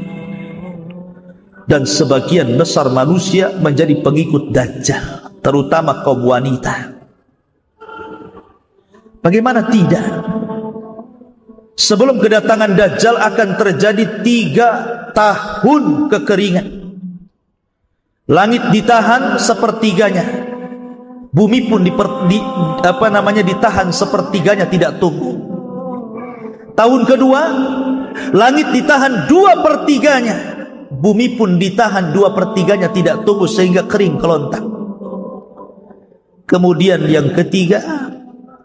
Dan sebagian besar manusia menjadi pengikut Dajjal, terutama kaum wanita. Bagaimana tidak? Sebelum kedatangan Dajjal akan terjadi 3 tahun kekeringan. Langit ditahan sepertiganya, bumi pun ditahan sepertiganya, tidak tumbuh. Tahun kedua, langit ditahan 2/3-nya, bumi pun ditahan 2/3-nya, tidak tumbuh sehingga kering kelontang. Kemudian yang ketiga,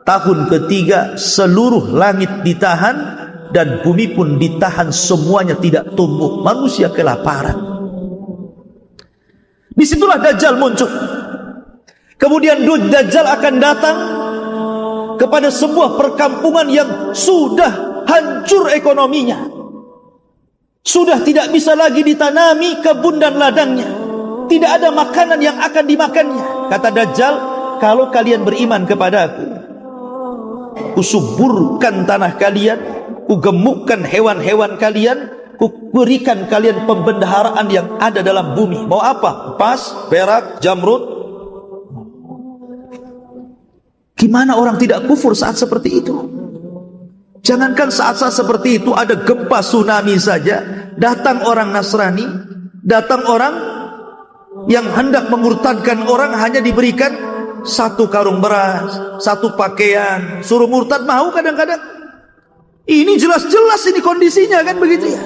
tahun ketiga, seluruh langit ditahan dan bumi pun ditahan, semuanya tidak tumbuh. Manusia kelaparan. Disitulah Dajjal muncul. Kemudian Dajjal akan datang kepada sebuah perkampungan yang sudah hancur ekonominya, sudah tidak bisa lagi ditanami kebun dan ladangnya, tidak ada makanan yang akan dimakannya. Kata Dajjal, kalau kalian beriman kepadaku, kusuburkan tanah kalian, kugemukkan hewan-hewan kalian, kuberikan kalian pembendaharaan yang ada dalam bumi. Mau apa? Emas, perak, jamrud. Gimana orang tidak kufur saat seperti itu? Jangankan saat-saat seperti itu, ada gempa tsunami saja, datang orang Nasrani, datang orang yang hendak mengurtadkan orang, hanya diberikan 1 karung beras, 1 pakaian, suruh murtad mau kadang-kadang. Ini jelas-jelas ini kondisinya kan begitu ya.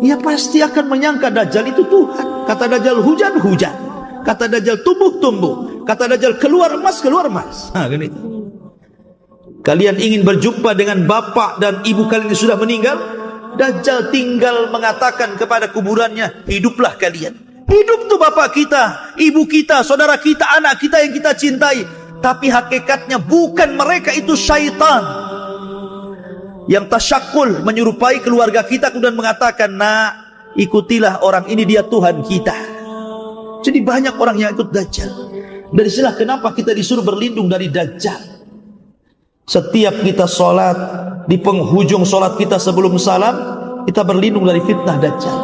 Ya pasti akan menyangka Dajjal itu Tuhan. Kata Dajjal hujan, hujan. Kata Dajjal tumbuh, tumbuh. Kata Dajjal keluar emas, keluar emas. Nah, kan itu. Kalian ingin berjumpa dengan bapak dan ibu kalian yang sudah meninggal? Dajjal tinggal mengatakan kepada kuburannya, hiduplah kalian. Hidup tuh bapak kita, ibu kita, saudara kita, anak kita yang kita cintai. Tapi hakikatnya bukan mereka, itu syaitan yang tasyakul, menyerupai keluarga kita, kemudian mengatakan, nah ikutilah orang ini, dia Tuhan kita. Jadi banyak orang yang ikut Dajjal. Dari sinilah kenapa kita disuruh berlindung dari Dajjal. Setiap kita sholat, di penghujung sholat kita sebelum salam, kita berlindung dari fitnah Dajjal.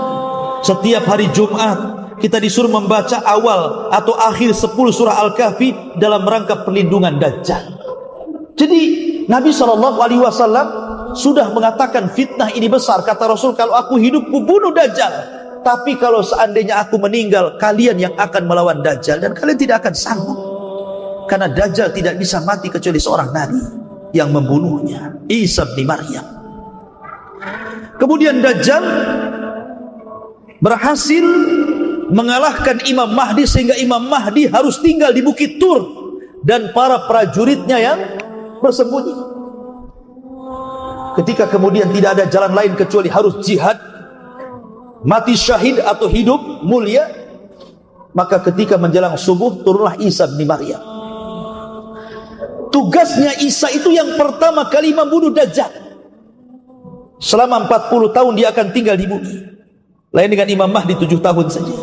Setiap hari Jumat kita disuruh membaca awal atau akhir 10 surah Al-Kahfi dalam rangka perlindungan Dajjal. Jadi Nabi SAW sudah mengatakan fitnah ini besar. Kata Rasul, kalau aku hidup ku bunuh Dajjal, tapi kalau seandainya aku meninggal, kalian yang akan melawan Dajjal, dan kalian tidak akan sanggup. Karena Dajjal tidak bisa mati kecuali seorang Nabi yang membunuhnya, Isa bin Maryam. Kemudian Dajjal berhasil mengalahkan Imam Mahdi, sehingga Imam Mahdi harus tinggal di Bukit Tur dan para prajuritnya yang bersembunyi. Ketika kemudian tidak ada jalan lain kecuali harus jihad, mati syahid atau hidup mulia, maka ketika menjelang subuh turunlah Isa bin Maryam. Tugasnya Isa itu yang pertama kali membunuh Dajjal. Selama 40 tahun dia akan tinggal di bumi. Lain dengan Imam Mahdi 7 tahun saja.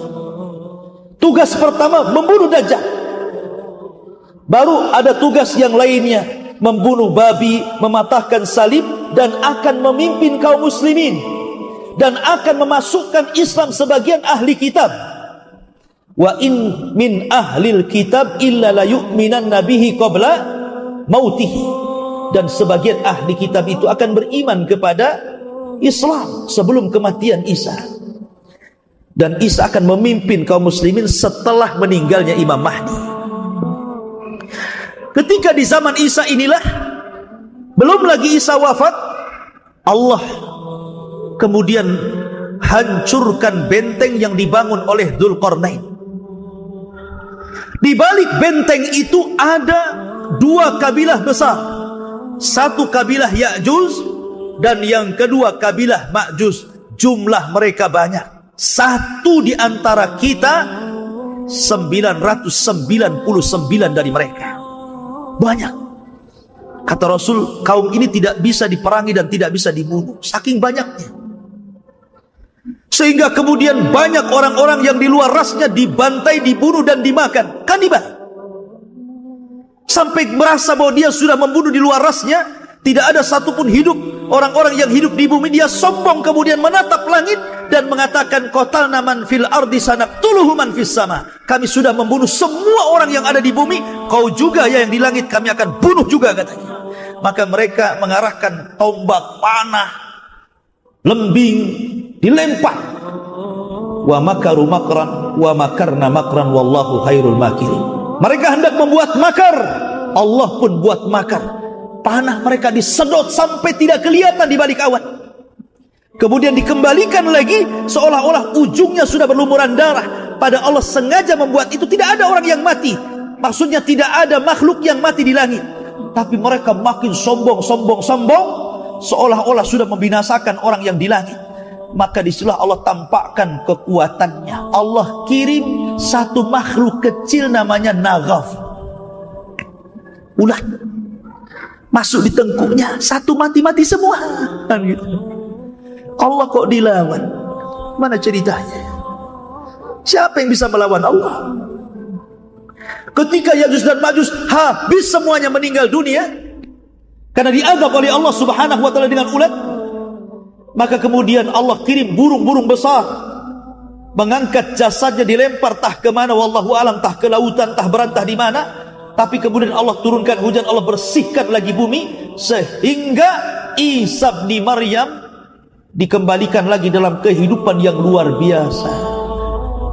Tugas pertama membunuh Dajjal. Baru ada tugas yang lainnya, membunuh babi, mematahkan salib, dan akan memimpin kaum muslimin, dan akan memasukkan Islam sebagian ahli kitab. Wa in min ahlil kitab illa la yu'minanna bihi qabla mautihi. Dan sebagian ahli kitab itu akan beriman kepada Islam sebelum kematian Isa. Dan Isa akan memimpin kaum muslimin setelah meninggalnya Imam Mahdi. Ketika di zaman Isa inilah, belum lagi Isa wafat, Allah kemudian hancurkan benteng yang dibangun oleh Dzulqarnain. Di balik benteng itu ada dua kabilah besar. Satu kabilah Ya'juj dan yang kedua kabilah Ma'juj. Jumlah mereka banyak. Satu di antara kita 999 dari mereka. Banyak. Kata Rasul, kaum ini tidak bisa diperangi dan tidak bisa dibunuh, saking banyaknya. Sehingga kemudian banyak orang-orang yang di luar rasnya dibantai, dibunuh dan dimakan. Kanibal. Sampai merasa bahwa dia sudah membunuh di luar rasnya. Tidak ada satupun hidup. Orang-orang yang hidup di bumi, dia sombong kemudian menatap langit dan mengatakan, qatalna man fil ardi sanaqtuluhu man fis sama. Kami sudah membunuh semua orang yang ada di bumi, kau juga ya yang di langit kami akan bunuh juga, katanya. Maka mereka mengarahkan tombak, panah, lembing, dilempar. Wa makaru makran wa makarna makran wallahu khairul makirin. Mereka hendak membuat makar, Allah pun buat makar. Panah mereka disedot sampai tidak kelihatan di balik awan. Kemudian dikembalikan lagi seolah-olah ujungnya sudah berlumuran darah. Pada Allah sengaja membuat itu, tidak ada orang yang mati. Maksudnya tidak ada makhluk yang mati di langit. Tapi mereka makin sombong seolah-olah sudah membinasakan orang yang di langit. Maka disitulah Allah tampakkan kekuatannya. Allah kirim satu makhluk kecil namanya Naghaf, ulat, masuk di tengkuknya, satu mati-mati semua. Gitu. Allah kok dilawan? Mana ceritanya? Siapa yang bisa melawan Allah? Ketika Ya'juj dan Ma'juj habis semuanya meninggal dunia karena diazab oleh Allah Subhanahu wa taala dengan ulat, maka kemudian Allah kirim burung-burung besar mengangkat jasadnya, dilempar tah ke mana wallahu alam, tah ke lautan, tah berantah di mana. Tapi kemudian Allah turunkan hujan, Allah bersihkan lagi bumi sehingga Isa bin Maryam dikembalikan lagi dalam kehidupan yang luar biasa.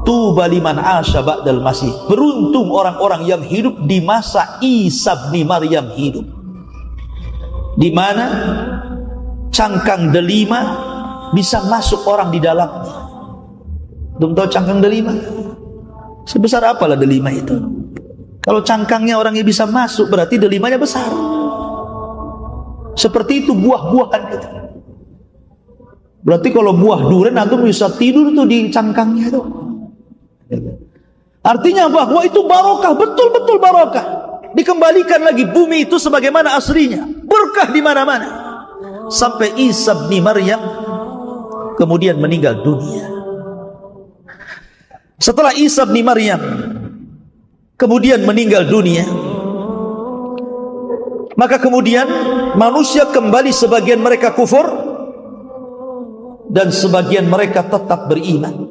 Tuba liman asya ba'dal masih. Beruntung orang-orang yang hidup di masa Isa bin Maryam hidup, di mana cangkang delima bisa masuk orang di dalamnya. Belum tahu cangkang delima? Sebesar apalah delima itu? Kalau cangkangnya orangnya bisa masuk, berarti delimanya besar. Seperti itu buah-buahan itu. Berarti kalau buah durian antum bisa tidur tuh di cangkangnya itu. Artinya bahwa itu barokah, betul-betul barokah. Dikembalikan lagi bumi itu sebagaimana aslinya, berkah di mana-mana. Sampai Isa bin Maryam kemudian meninggal dunia. Setelah Isa bin Maryam kemudian meninggal dunia, maka kemudian manusia kembali, sebagian mereka kufur dan sebagian mereka tetap beriman.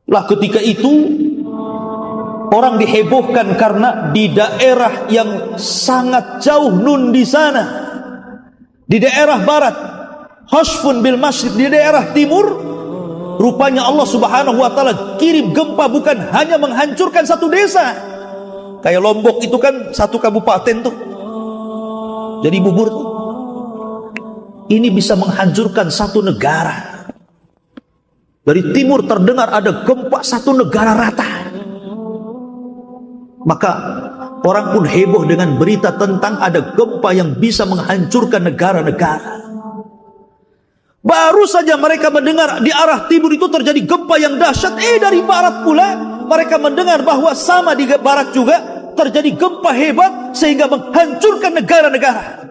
Lah ketika itu orang dihebohkan karena di daerah yang sangat jauh nun di sana, di daerah barat, Hashfun bil Masjid, di daerah timur, rupanya Allah Subhanahu wa taala kirim gempa, bukan hanya menghancurkan satu desa. Kayak Lombok itu kan satu kabupaten tuh, jadi bubur tuh. Ini bisa menghancurkan satu negara. Dari timur terdengar ada gempa satu negara rata. Maka orang pun heboh dengan berita tentang ada gempa yang bisa menghancurkan negara-negara. Baru saja mereka mendengar di arah timur itu terjadi gempa yang dahsyat, dari barat pula mereka mendengar bahwa sama di barat juga terjadi gempa hebat sehingga menghancurkan negara-negara.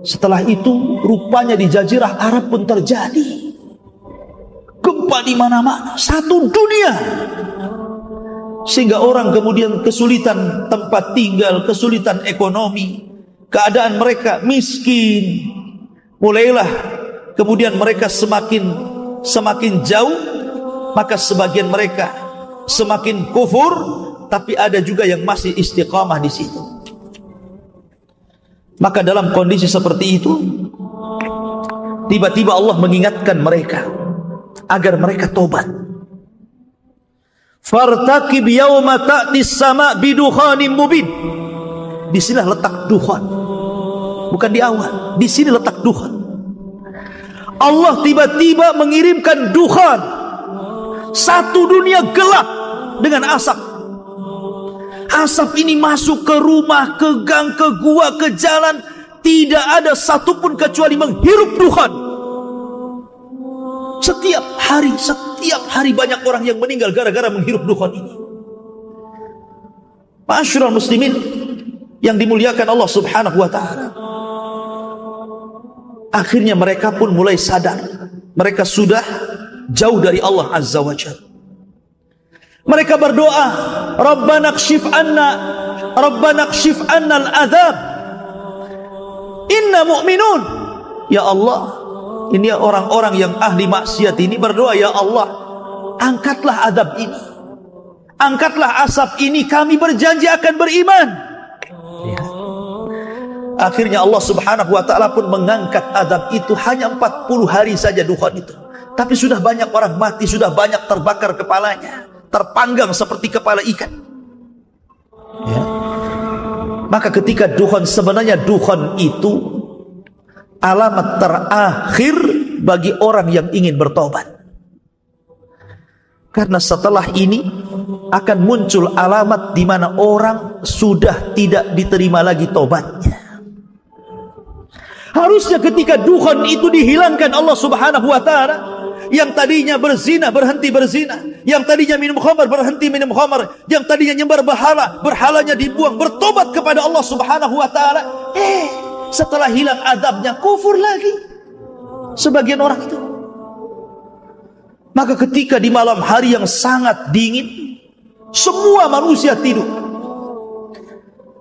Setelah itu rupanya di Jazirah Arab pun terjadi gempa di mana-mana, satu dunia, sehingga orang kemudian kesulitan tempat tinggal, kesulitan ekonomi, keadaan mereka miskin. Mulailah kemudian mereka semakin jauh, maka sebagian mereka semakin kufur, tapi ada juga yang masih istiqamah di situ. Maka dalam kondisi seperti itu, tiba-tiba Allah mengingatkan mereka agar mereka tobat. Fartaqib yauma ta'tis sama' bidukhanin mubin. Disinilah letak dukhan. bukan di awal. Di sini letak dukhan. Allah tiba-tiba mengirimkan dukhan. Satu dunia gelap dengan asap. Asap ini masuk ke rumah, ke gang, ke gua, ke jalan. Tidak ada satupun kecuali menghirup dukhan. Setiap hari banyak orang yang meninggal gara-gara menghirup dukhan ini. Ma'asyiral muslimin yang dimuliakan Allah subhanahu wa ta'ala, akhirnya mereka pun mulai sadar mereka sudah jauh dari Allah azza wa jalla. Mereka berdoa, Rabbana kshif anna al-adhab inna mu'minun. Ya Allah, ini orang-orang yang ahli maksiat ini berdoa, ya Allah, angkatlah azab ini, angkatlah asap ini, kami berjanji akan beriman. Ya. Akhirnya Allah subhanahu wa ta'ala pun mengangkat azab itu. Hanya 40 hari saja dukhan itu, tapi sudah banyak orang mati, sudah banyak terbakar kepalanya, terpanggang seperti kepala ikan. Ya. Maka ketika dukhan, sebenarnya dukhan itu alamat terakhir bagi orang yang ingin bertobat. Karena setelah ini akan muncul alamat di mana orang sudah tidak diterima lagi tobatnya. Harusnya ketika dukhan itu dihilangkan Allah subhanahu wa ta'ala, yang tadinya berzina berhenti berzina, yang tadinya minum khamar berhenti minum khamar, yang tadinya nyembah berhala, berhalanya dibuang, bertobat kepada Allah subhanahu wa ta'ala. Setelah hilang azabnya, kufur lagi sebagian orang itu. Maka ketika di malam hari yang sangat dingin, semua manusia tidur.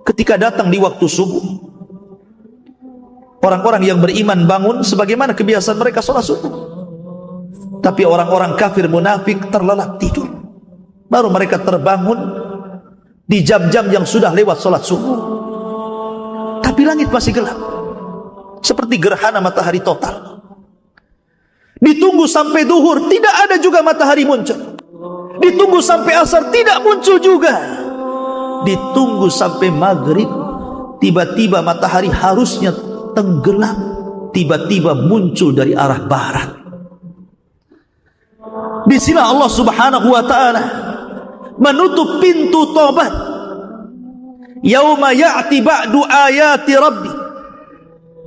Ketika datang di waktu subuh, orang-orang yang beriman bangun sebagaimana kebiasaan mereka sholat subuh. Tapi orang-orang kafir munafik terlelap tidur. Baru mereka terbangun di jam-jam yang sudah lewat sholat subuh. Tapi langit masih gelap, seperti gerhana matahari total. Ditunggu sampai duhur, tidak ada juga matahari muncul. Ditunggu sampai asar, tidak muncul juga. Ditunggu sampai maghrib, tiba-tiba matahari harusnya tenggelam, tiba-tiba muncul dari arah barat. Di sini Allah subhanahu wa ta'ala menutup pintu tobat. Yauma ya'ti ba'du ayati rabbi,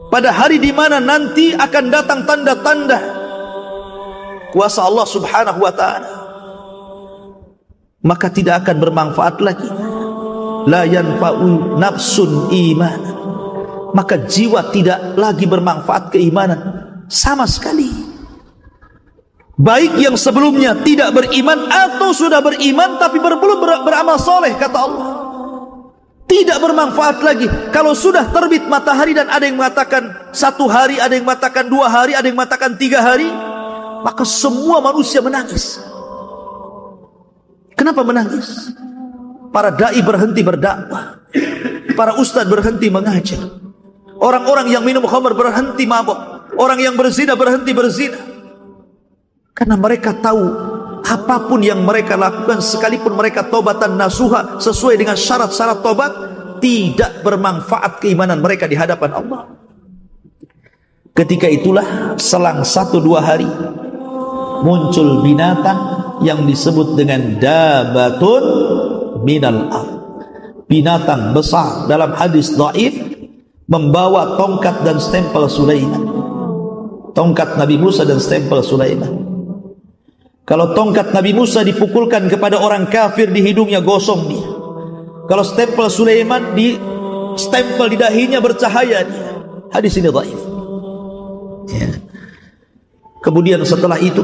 pada hari di mana nanti akan datang tanda-tanda kuasa Allah subhanahu wa ta'ala, maka tidak akan bermanfaat lagi. La yanfa'u nafsun iman, maka jiwa tidak lagi bermanfaat keimanan sama sekali. Baik yang sebelumnya tidak beriman atau sudah beriman tapi belum beramal soleh, kata Allah, tidak bermanfaat lagi. Kalau sudah terbit matahari dan ada yang mengatakan 1 hari, ada yang mengatakan 2 hari, ada yang mengatakan 3 hari, maka semua manusia menangis. Kenapa menangis? Para dai berhenti berdakwah, para ustadz berhenti mengajar, orang-orang yang minum khamar berhenti mabuk, orang yang berzina berhenti berzina. Karena mereka tahu apapun yang mereka lakukan, sekalipun mereka tobatan nasuha sesuai dengan syarat-syarat tobat, tidak bermanfaat keimanan mereka di hadapan Allah. Ketika itulah selang 1-2 hari muncul binatang yang disebut dengan dabatun minal ard, binatang besar, dalam hadis dhaif membawa tongkat dan stempel Sulaiman, tongkat Nabi Musa dan stempel Sulaiman. Kalau tongkat Nabi Musa dipukulkan kepada orang kafir, di hidungnya gosong dia. Kalau stempel Sulaiman di stempel di dahinya, bercahaya dia. Hadis ini dhaif. Ya. Kemudian setelah itu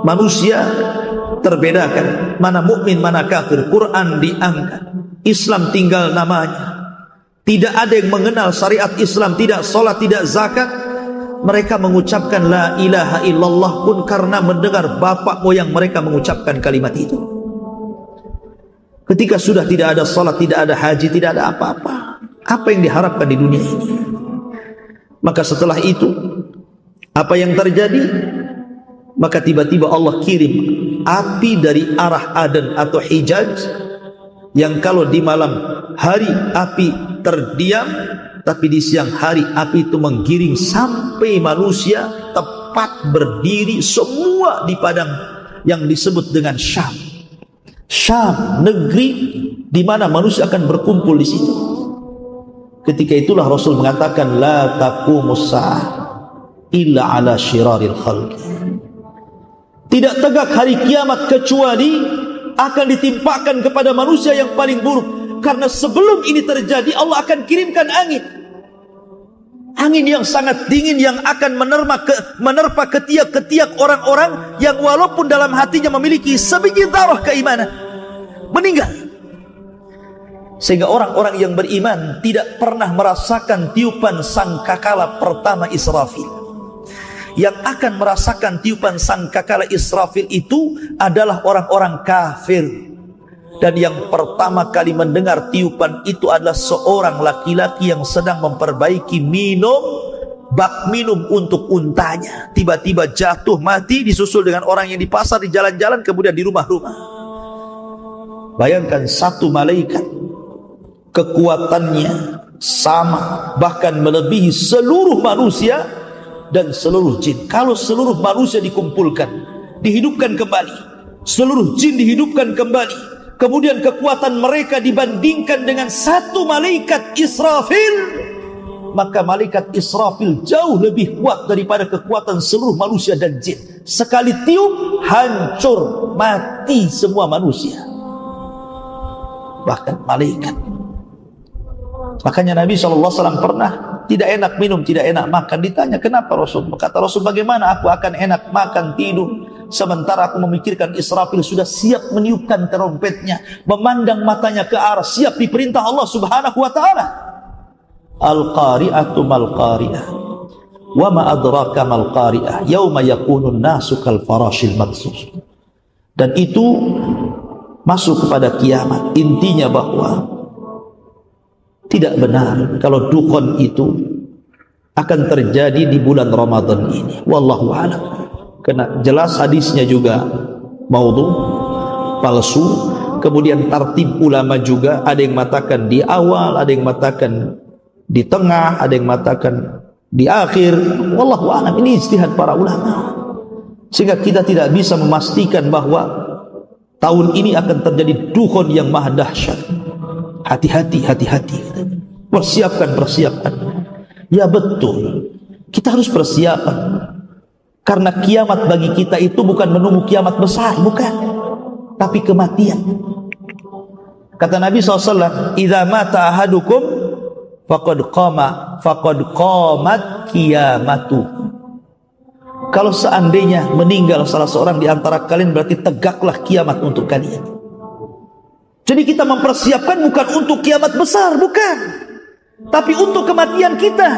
manusia terbedakan mana mukmin mana kafir. Quran diangkat, Islam tinggal namanya. Tidak ada yang mengenal syariat Islam, tidak sholat, tidak zakat. Mereka mengucapkan la ilaha illallah pun karena mendengar bapak moyang mereka mengucapkan kalimat itu. Ketika sudah tidak ada sholat, tidak ada haji, tidak ada apa-apa, apa yang diharapkan di dunia ini? Maka setelah itu apa yang terjadi? Maka tiba-tiba Allah kirim api dari arah Aden atau Hijaz, yang kalau di malam hari api terdiam, Tapi di siang hari api itu menggiring sampai manusia tepat berdiri semua di padang yang disebut dengan Syam. Syam, negeri di mana manusia akan berkumpul di situ. Ketika itulah Rasul mengatakan, la taqumus sa'ah illa ala syiraril khalqi. Tidak tegak hari kiamat kecuali akan ditimpakan kepada manusia yang paling buruk. Karena sebelum ini terjadi, Allah akan kirimkan angin. Angin yang sangat dingin yang akan menerpa ketiak-ketiak orang-orang yang walaupun dalam hatinya memiliki sebiji dzarah keimanan, meninggal. Sehingga orang-orang yang beriman tidak pernah merasakan tiupan sangkakala pertama Israfil. Yang akan merasakan tiupan sangkakala Israfil itu adalah orang-orang kafir. Dan yang pertama kali mendengar tiupan itu adalah seorang laki-laki yang sedang memperbaiki bak minum untuk untanya. Tiba-tiba jatuh mati, disusul dengan orang yang di pasar, di jalan-jalan, kemudian di rumah-rumah. Bayangkan satu malaikat, kekuatannya sama, bahkan melebihi seluruh manusia dan seluruh jin. Kalau seluruh manusia dikumpulkan, dihidupkan kembali, seluruh jin dihidupkan kembali, kemudian kekuatan mereka dibandingkan dengan satu malaikat Israfil, maka malaikat Israfil jauh lebih kuat daripada kekuatan seluruh manusia dan jin. Sekali tiup, hancur, mati semua manusia, bahkan malaikat. Makanya Nabi SAW pernah tidak enak minum, tidak enak makan. Ditanya, kenapa Rasul? Kata Rasul, bagaimana aku akan enak makan, tidur, sementara aku memikirkan Israfil sudah siap meniupkan trompetnya, memandang matanya ke arah, siap diperintah Allah Subhanahu wa ta'ala. Al-qari'atu mal-qari'ah, wa ma adraka mal-qari'ah, yauma yakunun nasu kal farashil mabsus. Dan itu masuk kepada kiamat. Intinya bahwa tidak benar kalau dukhon itu akan terjadi di bulan Ramadan ini. Wallahu a'lam. Karena jelas hadisnya juga maudhu, palsu. Kemudian tartib ulama juga, ada yang mengatakan di awal, ada yang mengatakan di tengah, ada yang mengatakan di akhir. Wallahu a'lam. Ini ijtihad para ulama. Sehingga kita tidak bisa memastikan bahwa tahun ini akan terjadi dukhon yang maha dahsyat. Hati-hati, hati-hati. Persiapkan. Ya betul, kita harus persiapan. Karena kiamat bagi kita itu bukan menunggu kiamat besar, bukan, tapi kematian. Kata Nabi SAW, idza mata ahadukum faqad qamat qiyamatu. Kalau seandainya meninggal salah seorang di antara kalian, berarti tegaklah kiamat untuk kalian. Jadi kita mempersiapkan bukan untuk kiamat besar, bukan, tapi untuk kematian kita.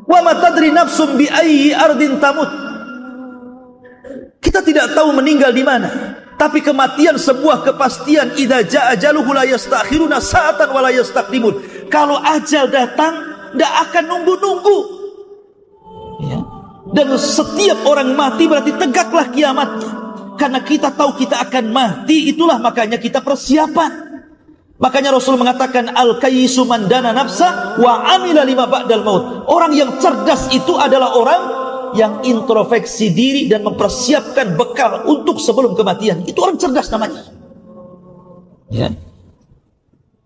Wa ma tadri nafsum bi ayyi ardin tamut. Kita tidak tahu meninggal di mana, tapi kematian sebuah kepastian. Idza jaa ajaluhu la yastakhiruna sa'atan wa la yastaqdimun. Kalau ajal datang, tidak akan nunggu-nunggu. Ya. Dan setiap orang mati berarti tegaklah kiamatnya. Karena kita tahu kita akan mati, itulah makanya kita persiapan. Makanya Rasul mengatakan, al-kayyisu man dana nafsa wa amila lima ba'dal maut. Orang yang cerdas itu adalah orang yang introspeksi diri dan mempersiapkan bekal untuk sebelum kematian. Itu orang cerdas namanya. Ya.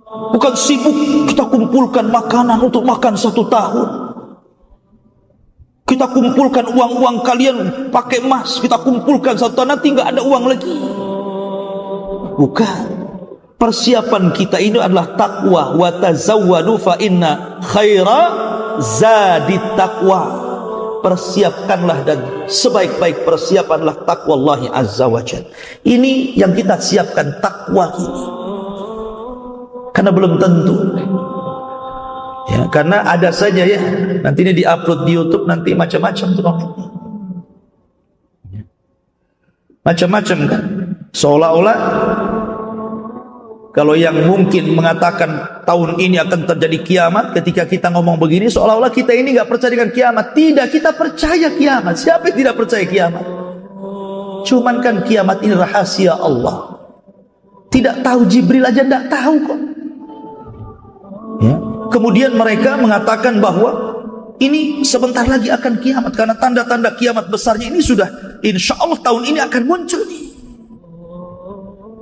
Bukan sibuk kita kumpulkan makanan untuk makan 1 tahun. Kita kumpulkan uang-uang kalian pakai emas, kita kumpulkan 1 tahun, nanti nggak ada uang lagi. Bukan. Persiapan kita ini adalah takwa. Wa tazawwadu fa inna khaira zadit taqwa. Persiapkanlah, dan sebaik-baik persiapanlah takwallahi azza wa jalla. Ini yang kita siapkan, takwa ini. Karena belum tentu. Ya, karena ada saja ya, nanti ini diupload di YouTube, nanti macam-macam tuh, macam-macam kan, seolah-olah kalau yang mungkin mengatakan tahun ini akan terjadi kiamat, ketika kita ngomong begini seolah-olah kita ini nggak percaya dengan kiamat. Tidak, kita percaya kiamat. Siapa yang tidak percaya kiamat? Cuman kan kiamat ini rahasia Allah. Tidak tahu, Jibril aja tidak tahu kok. Ya. Kemudian mereka mengatakan bahwa ini sebentar lagi akan kiamat, karena tanda-tanda kiamat besarnya ini sudah insya Allah tahun ini akan muncul nih.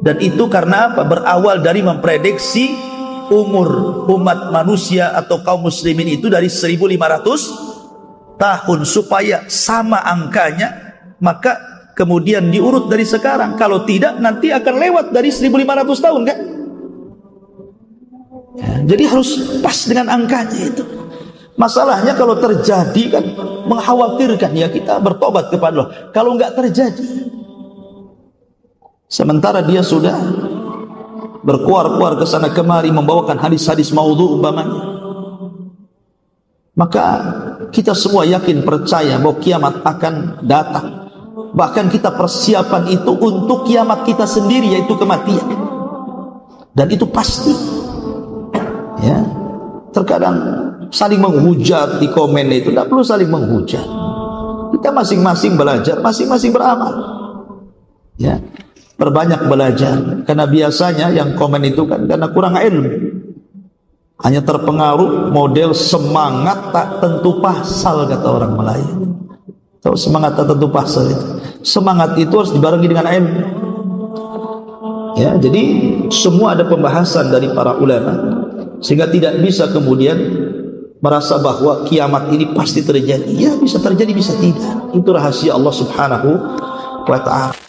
Dan itu karena apa? Berawal dari memprediksi umur umat manusia atau kaum muslimin itu dari 1500 tahun, supaya sama angkanya, maka kemudian diurut dari sekarang. Kalau tidak nanti akan lewat dari 1500 tahun kan ya, jadi harus pas dengan angkanya itu. Masalahnya kalau terjadi kan mengkhawatirkan, ya kita bertobat kepada Allah. Kalau enggak terjadi, sementara dia sudah berkuar-kuar ke sana kemari membawakan hadis-hadis maudhu umpamanya, maka kita semua yakin percaya bahwa kiamat akan datang. Bahkan kita persiapan itu untuk kiamat kita sendiri, yaitu kematian. Dan itu pasti. Ya, terkadang saling menghujat di komen itu, tidak perlu saling menghujat. Kita masing-masing belajar, masing-masing beramal. Ya, perbanyak belajar, karena biasanya yang komen itu kan karena kurang ilmu, hanya terpengaruh model semangat tak tentu pasal, kata orang Melayu. Tahu semangat tak tentu pasal itu? Semangat itu harus dibarengi dengan ilmu. Ya, jadi semua ada pembahasan dari para ulama, sehingga tidak bisa kemudian merasa bahwa kiamat ini pasti terjadi. Ya, bisa terjadi, bisa tidak. Itu rahasia Allah Subhanahu wa ta'ala.